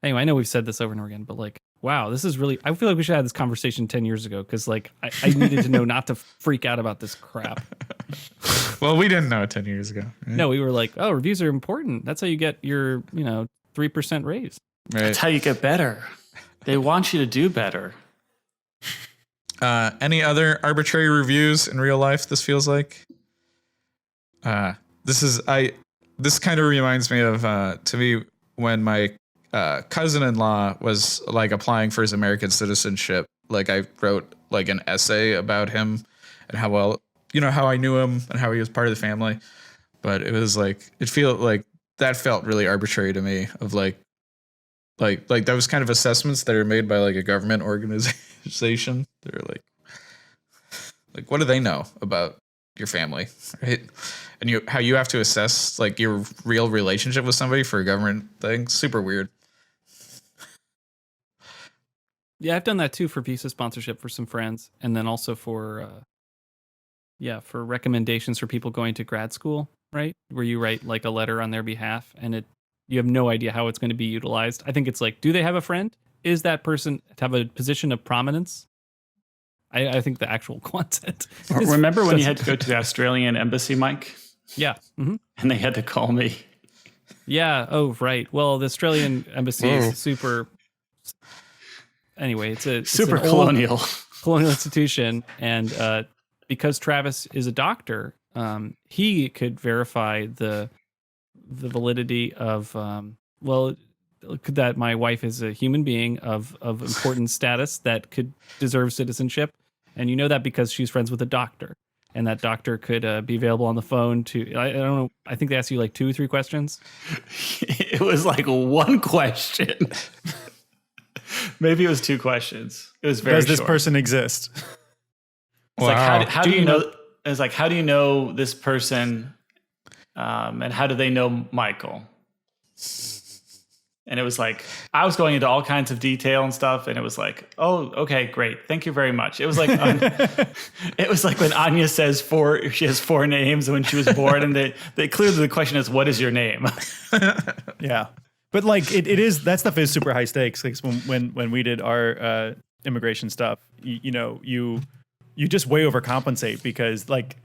anyway, I know we've said this over and over again, but like, wow, this is really, I feel like we should have this conversation 10 years ago because like I needed to know not to freak out about this crap. Well, we didn't know it 10 years ago. Right? No, we were like, oh, reviews are important. That's how you get your, 3% raise. Right. That's how you get better. They want you to do better. Any other arbitrary reviews in real life? This feels like. This kind of reminds me of to me when my cousin-in-law was like applying for his American citizenship. Like I wrote like an essay about him and how well, how I knew him and how he was part of the family. But it was like that felt really arbitrary to me. Of like those kind of assessments that are made by like a government organization. They're like what do they know about your family, right? And how you have to assess like your real relationship with somebody for a government thing. Super weird. Yeah, I've done that too for visa sponsorship for some friends, and then also for recommendations for people going to grad school, right? Where you write like a letter on their behalf, and you have no idea how it's going to be utilized. I think it's like, do they have a friend? Is that person to have a position of prominence? I think the actual content. Remember when you had to go to the Australian embassy, Mike? Yeah. Mm-hmm. And they had to call me. Yeah. Oh, right. Well, the Australian embassy is super. Anyway, it's super colonial institution, and because Travis is a doctor, he could verify the validity of that my wife is a human being of important status that could deserve citizenship, and that because she's friends with a doctor, and that doctor could be available on the phone to. I don't know. I think they asked you like 2 or 3 questions. It was like 1 question. Maybe it was 2 questions. It was very Does this short. person exist? It's like, how do you know? It's like, how do you know this person? And how do they know Michael? And it was like, I was going into all kinds of detail and stuff. And it was like, oh, okay, great. Thank you very much. It was like, it was like when Anya says she has 4 names when she was born. And they clearly the question is, what is your name? Yeah. But like it is, that stuff is super high stakes. Like when we did our immigration stuff, you just way overcompensate because like,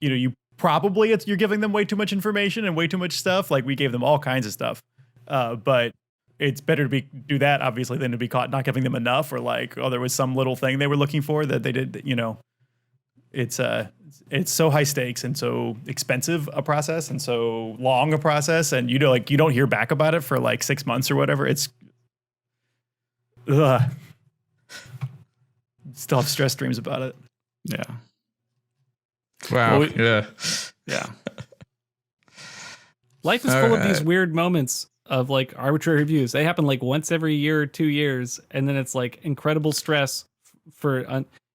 you probably you're giving them way too much information and way too much stuff. Like we gave them all kinds of stuff, but it's better to do that obviously than to be caught not giving them enough, or like, oh, there was some little thing they were looking for that they did. It's so high stakes and so expensive a process and so long a process, and you don't hear back about it for like 6 months or whatever. It's still have stress dreams about it. Yeah. Wow. Yeah. Life is full of these weird moments of like arbitrary reviews. They happen like once every year or 2 years, and then it's like incredible stress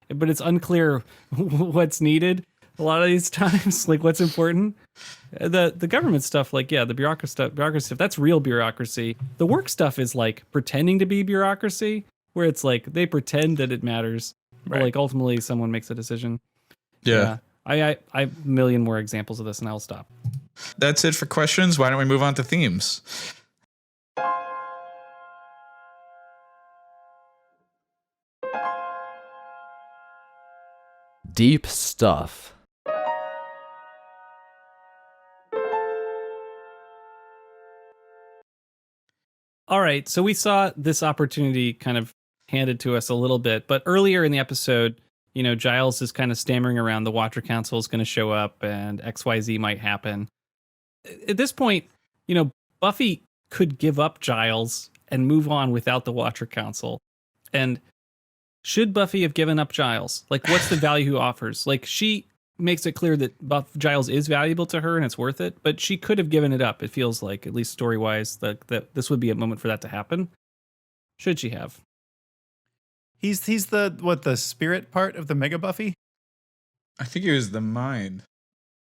but it's unclear what's needed a lot of these times, like what's important. The government stuff, like, the bureaucracy stuff, that's real bureaucracy. The work stuff is like pretending to be bureaucracy, where it's like they pretend that it matters, but like ultimately someone makes a decision. Yeah. I have a million more examples of this, and I'll stop. That's it for questions. Why don't we move on to themes? Deep stuff. All right, so we saw this opportunity kind of handed to us a little bit, but earlier in the episode, Giles is kind of stammering around the Watcher Council is going to show up and XYZ might happen. At this point, Buffy could give up Giles and move on without the Watcher Council. And should Buffy have given up Giles? Like, what's the value he offers? Like, she makes it clear that Giles is valuable to her and it's worth it, but she could have given it up. It feels like, at least story-wise, that this would be a moment for that to happen. Should she have? He's the spirit part of the Mega Buffy? I think he was the mind.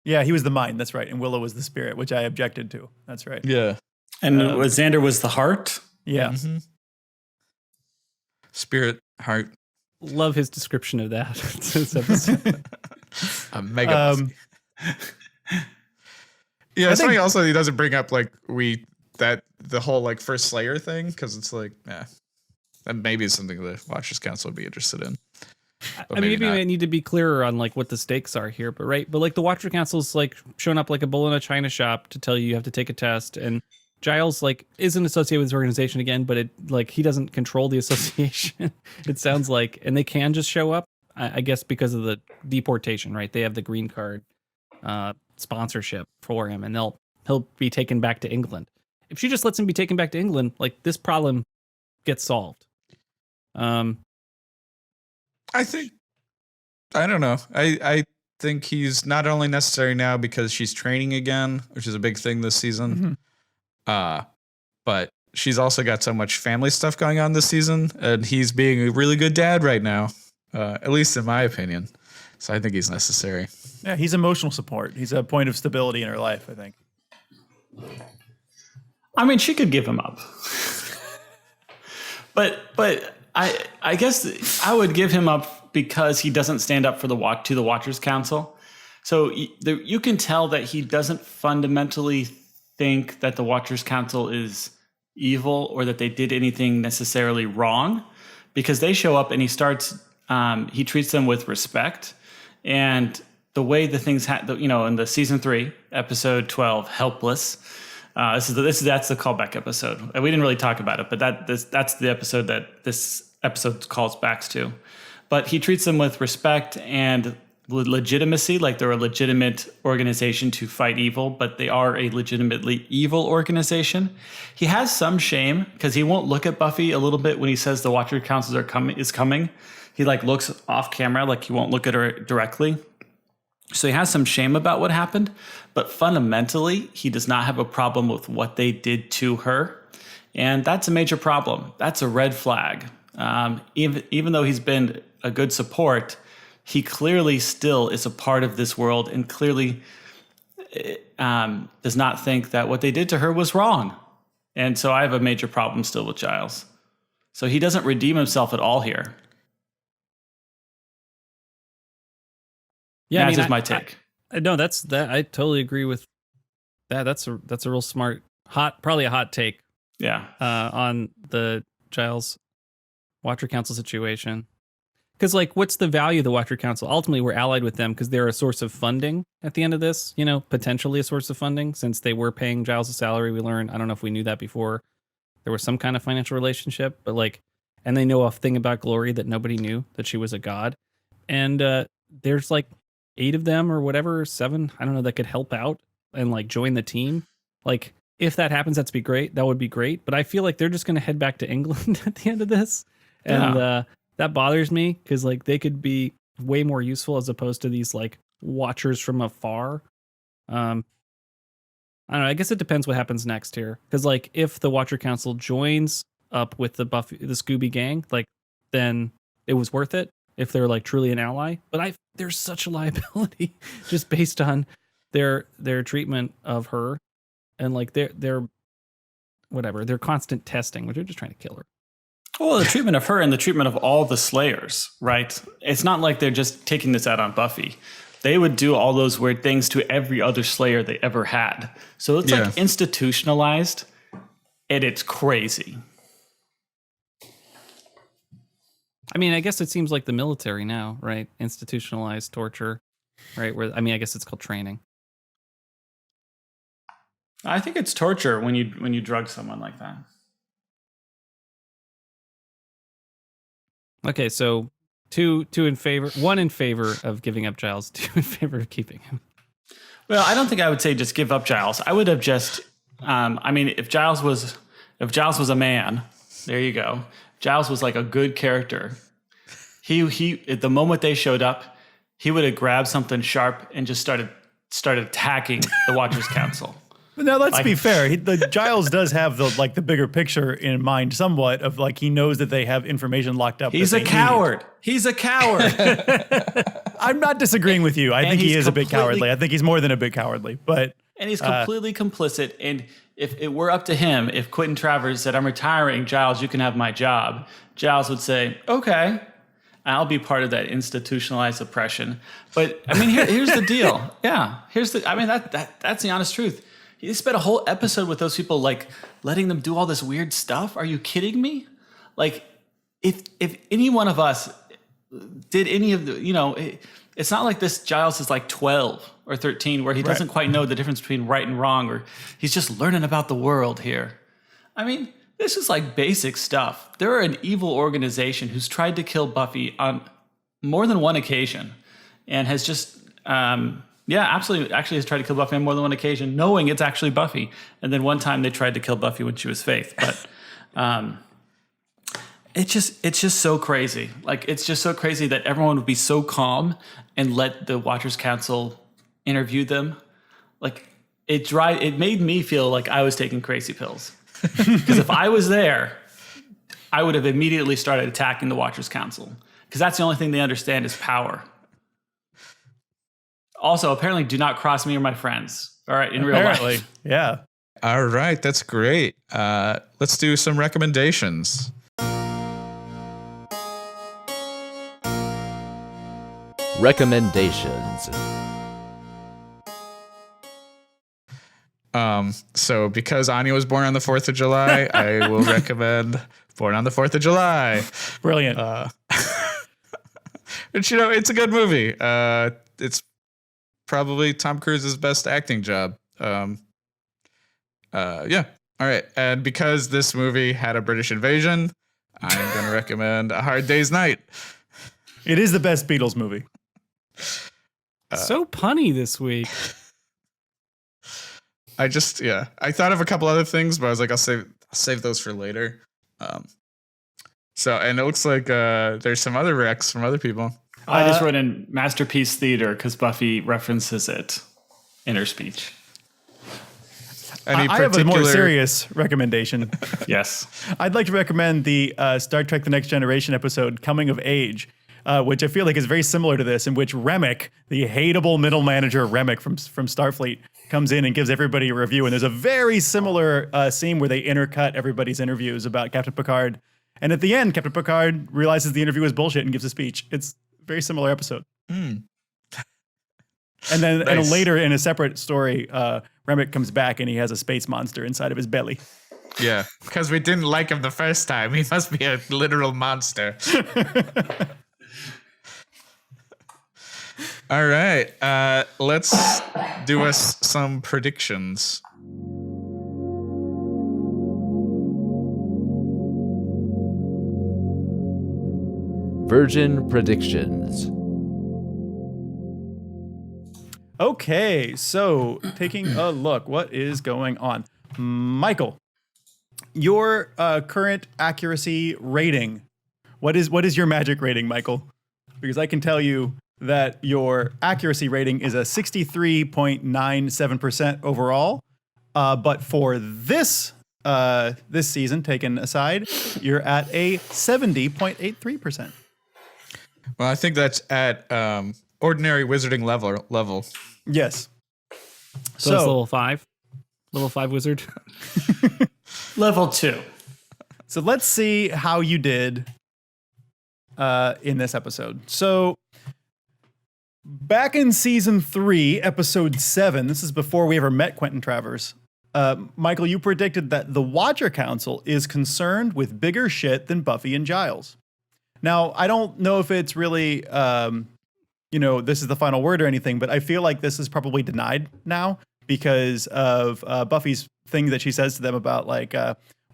Yeah, he was the mind. That's right. And Willow was the spirit, which I objected to. That's right. Yeah. And Xander was the heart? Yeah. Mm-hmm. Spirit, heart. Love his description of that. This episode. A Mega Buffy. Yeah, it's funny also he doesn't bring up like the whole like first Slayer thing, because it's like, that maybe is something the Watchers Council would be interested in. I mean, maybe I need to be clearer on like what the stakes are here, but like the Watcher Council's like showing up like a bull in a china shop to tell you have to take a test, and Giles like isn't associated with his organization again, but he doesn't control the association. It sounds like, and they can just show up, I guess, because of the deportation, right? They have the green card sponsorship for him, and he'll be taken back to England. If she just lets him be taken back to England, like this problem gets solved. I don't know. I think he's not only necessary now because she's training again, which is a big thing this season. But she's also got so much family stuff going on this season, and he's being a really good dad right now, at least in my opinion. So I think he's necessary. Yeah, he's emotional support. He's a point of stability in her life, I think. I mean, she could give him up. but I guess I would give him up because he doesn't stand up for the Watchers Council. So you can tell that he doesn't fundamentally think that the Watchers Council is evil or that they did anything necessarily wrong, because they show up and he treats them with respect. And the way the things in the season 3 episode 12, Helpless, that's the callback episode. We didn't really talk about it, but that's the episode that this episode calls back to. But he treats them with respect and legitimacy, like they're a legitimate organization to fight evil, but they are a legitimately evil organization. He has some shame because he won't look at Buffy a little bit when he says the Watcher Council is coming. He like looks off camera, like he won't look at her directly. So he has some shame about what happened, but fundamentally, he does not have a problem with what they did to her. And that's a major problem. That's a red flag. Even though he's been a good support, he clearly still is a part of this world and clearly does not think that what they did to her was wrong. And so I have a major problem still with Giles. So he doesn't redeem himself at all here. Yeah, that's just my take. No, that's that. I totally agree with that. That's a real smart, probably a hot take. Yeah. On the Giles Watcher Council situation. Because, like, what's the value of the Watcher Council? Ultimately, we're allied with them because they're a source of funding at the end of this, potentially a source of funding since they were paying Giles a salary. We learned, I don't know if we knew that before. There was some kind of financial relationship, but and they know a thing about Glory that nobody knew, that she was a god. And there's 8 of them or whatever, 7, I don't know, that could help out and join the team. If that happens, that would be great. But I feel like they're just going to head back to England at the end of this. And, that bothers me because they could be way more useful as opposed to these watchers from afar. I don't know. I guess it depends what happens next here. Because if the Watcher Council joins up with the Scooby gang, then it was worth it if they're truly an ally. But there's such a liability just based on their treatment of her and their whatever, their constant testing, which they're just trying to kill her. Well, the treatment of her and the treatment of all the Slayers, right? It's not like they're just taking this out on Buffy. They would do all those weird things to every other Slayer they ever had. So it's institutionalized, and it's crazy. I mean, I guess it seems like the military now, right? Institutionalized torture, right? I guess it's called training. I think it's torture when you drug someone like that. Okay, so 2 in favor, 1 in favor of giving up Giles, 2 in favor of keeping him. Well, I don't think I would say just give up Giles. I would have just, if Giles was a man, there you go. Giles was a good character. He at the moment they showed up, he would have grabbed something sharp and just started attacking the Watchers Council. Now let's be fair. Giles does have the bigger picture in mind, somewhat of he knows that they have information locked up. He's a coward. He's a coward. I'm not disagreeing with you. I think he is a bit cowardly. I think he's more than a bit cowardly, and he's completely complicit. And if it were up to him, if Quentin Travers said, "I'm retiring, Giles, you can have my job," Giles would say, "Okay, I'll be part of that institutionalized oppression." But here's the deal. Yeah, that's the honest truth. He spent a whole episode with those people, letting them do all this weird stuff. Are you kidding me? If any one of us did any of the, It's not like this Giles is like 12 or 13 where he doesn't quite know the difference between right and wrong, or he's just learning about the world here. I mean, this is like basic stuff. They're an evil organization who's tried to kill Buffy on more than one occasion and has just, absolutely, actually has tried to kill Buffy on more than one occasion, knowing it's actually Buffy. And then one time they tried to kill Buffy when she was Faith. But it's just so crazy. Like, it's just so crazy that everyone would be so calm and let the Watchers Council interview them. Like, it made me feel like I was taking crazy pills. Because if I was there, I would have immediately started attacking the Watchers Council. Because that's the only thing they understand is power. Also, apparently, do not cross me or my friends. All right, in real life. Yeah. All right, that's great. Let's do some recommendations. Recommendations. So because Anya was born on the 4th of July, I will recommend Born on the 4th of July. Brilliant. But, it's a good movie. It's probably Tom Cruise's best acting job. Yeah. All right. And because this movie had a British invasion, I'm going to recommend A Hard Day's Night. It is the best Beatles movie. So punny this week. I thought of a couple other things, but I was like, I'll save those for later. And it looks like there's some other recs from other people. I just wrote in Masterpiece Theater because Buffy references it in her speech. I have a more serious recommendation. Yes. I'd like to recommend the Star Trek The Next Generation episode, Coming of Age, which I feel like is very similar to this, in which Remick, the hateable middle manager Remick from Starfleet, comes in and gives everybody a review. And there's a very similar scene where they intercut everybody's interviews about Captain Picard. And at the end, Captain Picard realizes the interview was bullshit and gives a speech. It's a very similar episode. And then Nice. later in a separate story, Remick comes back and he has a space monster inside of his belly. Yeah, because we didn't like him the first time. He must be a literal monster. All right, let's do us some predictions. Virgin predictions. Okay, so taking a look, what is going on? Michael, your current accuracy rating. What is your magic rating, Michael? Because I can tell you that your accuracy rating is a 63.97% overall. But for this season, taken aside, you're at a 70.83%. Well, I think that's at ordinary wizarding level. Yes. So it's level 5. Level 5 wizard. Level 2. So let's see how you did in this episode. So back in season 3, episode 7, this is before we ever met Quentin Travers. Michael, you predicted that the Watcher Council is concerned with bigger shit than Buffy and Giles. Now, I don't know if it's really, this is the final word or anything, but I feel like this is probably denied now because of Buffy's thing that she says to them about, like,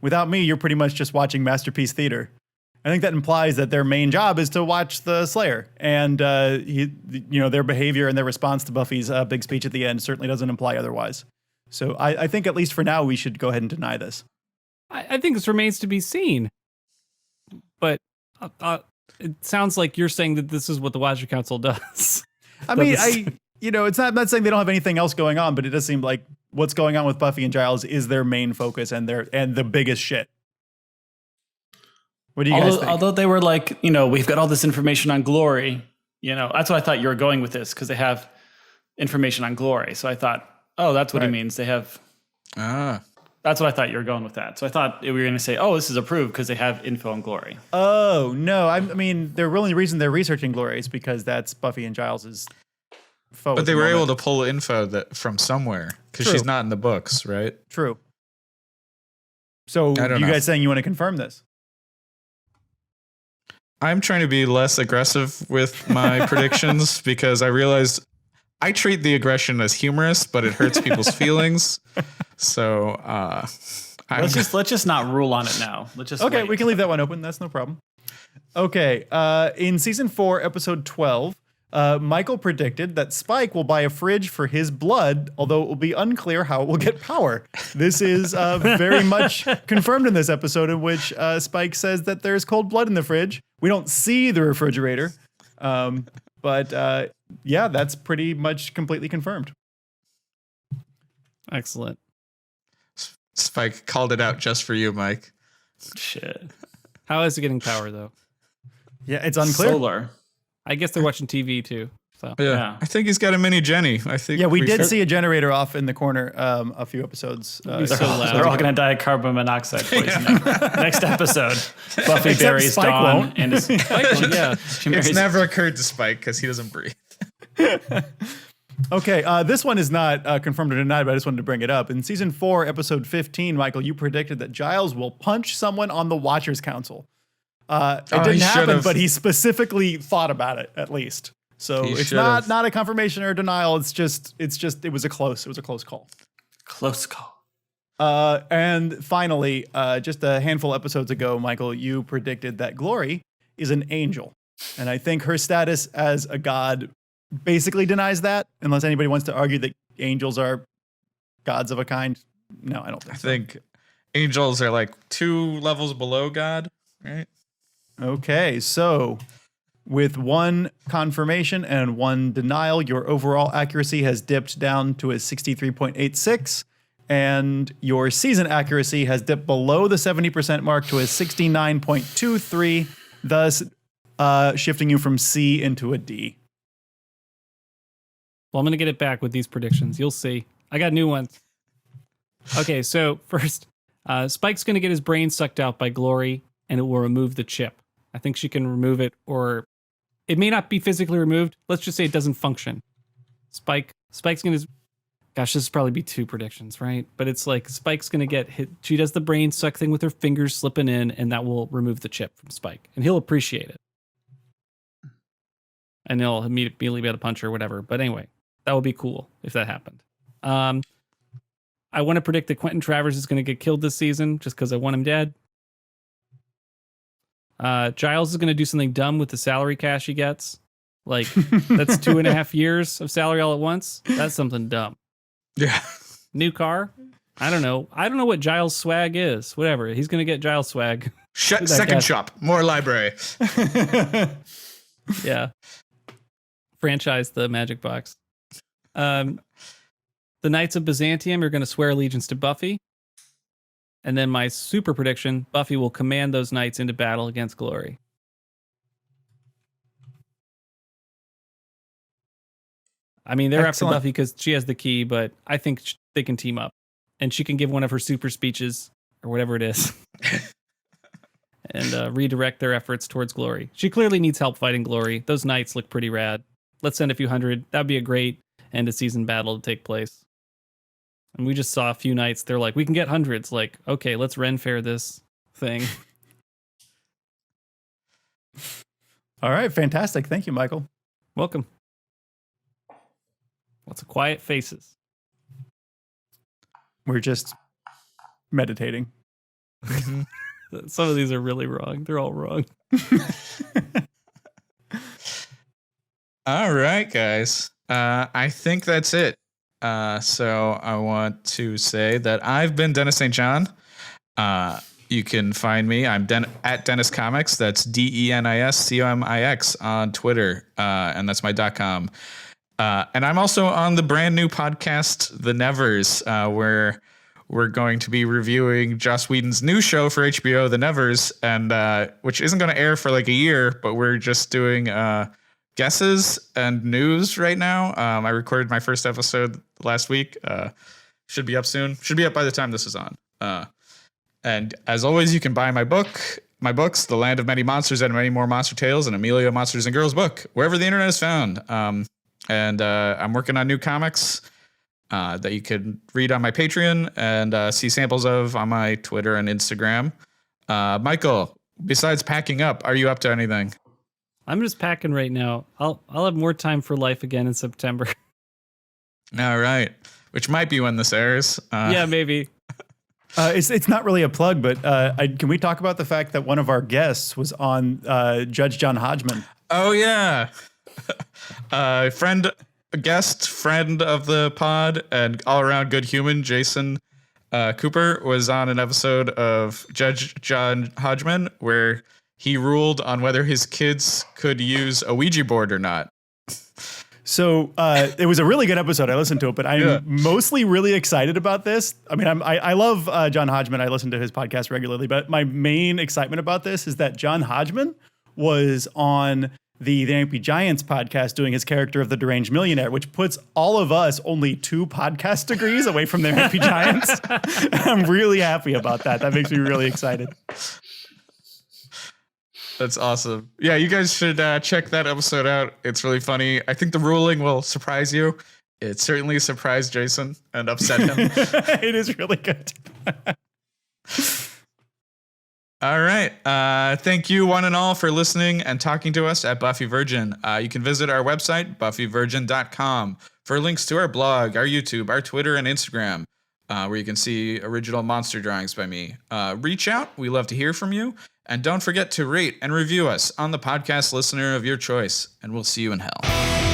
without me, you're pretty much just watching Masterpiece Theater. I think that implies that their main job is to watch the Slayer. And, their behavior and their response to Buffy's big speech at the end certainly doesn't imply otherwise. So I think at least for now, we should go ahead and deny this. I think this remains to be seen. But it sounds like you're saying that this is what the Watcher Council does. I mean, it's not, I'm not saying they don't have anything else going on, but it does seem like what's going on with Buffy and Giles is their main focus and the biggest shit. What do you guys think? Although they were like, we've got all this information on Glory, that's what I thought you were going with this, because they have information on Glory. So I thought, oh, that's what it means. They have. That's what I thought you were going with that. So I thought we were going to say, oh, this is approved because they have info on Glory. Oh, no. I mean, the only reason they're researching Glory is because that's Buffy and Giles's foe. But they were able to pull info from somewhere because she's not in the books, right? True. So you guys saying you want to confirm this? I'm trying to be less aggressive with my predictions because I realized I treat the aggression as humorous, but it hurts people's feelings. So let's just not rule on it now. Let's just Okay, wait. we can leave that one open. That's no problem. Okay, in season 4, episode 12, Michael predicted that Spike will buy a fridge for his blood, although it will be unclear how it will get power. This is very much confirmed in this episode, in which Spike says that there's cold blood in the fridge. We don't see the refrigerator, but yeah, that's pretty much completely confirmed. Excellent. Spike called it out just for you, Mike. Shit. How is it getting power though? Yeah, it's unclear. Solar. I guess they're watching TV too. So Yeah. I think he's got a mini Jenny. I think. Yeah, we did should- see a generator off in the corner a few episodes. Be so loud. They're all going to die of carbon monoxide poisoning. Next episode, Buffy buries Spike Dawn won't. and his yeah. She It's marries- never occurred to Spike because he doesn't breathe. Okay, this one is not confirmed or denied, but I just wanted to bring it up. In season 4, episode 15, Michael, you predicted that Giles will punch someone on the Watchers Council. It he didn't happen, should've. but he specifically thought about it at least. So He it's should've. not a confirmation or denial. It was a close call. Close call. And finally, just a handful of episodes ago, Michael, you predicted that Glory is an angel. And I think her status as a god basically denies that, unless anybody wants to argue that angels are gods of a kind. No, I don't think I so. think angels are like 2 levels below God, right? Okay, so with 1 confirmation and 1 denial, your overall accuracy has dipped down to a 63.86, and your season accuracy has dipped below the 70% mark to a 69.23, thus shifting you from C into a D. Well, I'm going to get it back with these predictions. You'll see. I got new ones. Okay, so first, Spike's going to get his brain sucked out by Glory, and it will remove the chip. I think she can remove it, or it may not be physically removed. Let's just say it doesn't function. Spike's going to... Gosh, this would probably be 2 predictions, right? But it's like Spike's going to get hit. She does the brain suck thing with her fingers slipping in, and that will remove the chip from Spike. And he'll appreciate it. And he'll immediately be able to punch her or whatever. But anyway, that would be cool if that happened. I want to predict that Quentin Travers is going to get killed this season just because I want him dead. Giles is going to do something dumb with the salary cash he gets. Like, that's 2.5 years of salary all at once. That's something dumb. Yeah. New car? I don't know. I don't know what Giles swag is. Whatever. He's going to get Giles swag. Second guy. shop, more library. Yeah. Franchise the magic box. The Knights of Byzantium are going to swear allegiance to Buffy. And then my super prediction, Buffy will command those knights into battle against Glory. I mean, they're Excellent. after Buffy because she has the key, but I think they can team up. And she can give one of her super speeches, or whatever it is, and redirect their efforts towards Glory. She clearly needs help fighting Glory. Those knights look pretty rad. Let's send a few hundred. That'd be a great end of season battle to take place. And we just saw a few knights. They're like, we can get hundreds. Like, okay, let's Ren Fair this thing. All right, fantastic. Thank you, Michael. Welcome. Lots of quiet faces. We're just meditating. Some of these are really wrong. They're all wrong. All right, guys. I think that's it. So I want to say that I've been Denis St John. You can find me. I'm at Denis Comics. That's DenisComix on Twitter, and that's my .com. And I'm also on the brand new podcast, The Nevers, where we're going to be reviewing Joss Whedon's new show for HBO, The Nevers, and which isn't going to air for like a year, but we're just doing guesses and news right now. I recorded my first episode last week. Should be up soon. Should be up by the time this is on. And as always, you can buy my books, The Land of Many Monsters and Many More Monster Tales, and Amelia Monsters and Girls book, wherever the internet is found. And I'm working on new comics that you can read on my Patreon and see samples of on my Twitter and Instagram. Michael, besides packing up, are you up to anything? I'm just packing right now. I'll have more time for life again in September. All right. Which might be when this airs. Yeah, maybe. It's not really a plug, but can we talk about the fact that one of our guests was on Judge John Hodgman? Oh, yeah. Guest friend of the pod and all around good human, Jason Cooper, was on an episode of Judge John Hodgman where he ruled on whether his kids could use a Ouija board or not. So it was a really good episode. I listened to it, but I'm mostly really excited about this. I mean, I love John Hodgman. I listen to his podcast regularly, but my main excitement about this is that John Hodgman was on the Nappy Giants podcast doing his character of the deranged millionaire, which puts all of us only 2 podcast degrees away from the Nappy Giants. I'm really happy about that. That makes me really excited. That's awesome. Yeah, you guys should check that episode out. It's really funny. I think the ruling will surprise you. It certainly surprised Jason and upset him. It is really good. All right. Thank you, one and all, for listening and talking to us at Buffy Virgin. You can visit our website, buffyvirgin.com, for links to our blog, our YouTube, our Twitter, and Instagram, where you can see original monster drawings by me. Reach out. We love to hear from you. And don't forget to rate and review us on the podcast listener of your choice. And we'll see you in hell.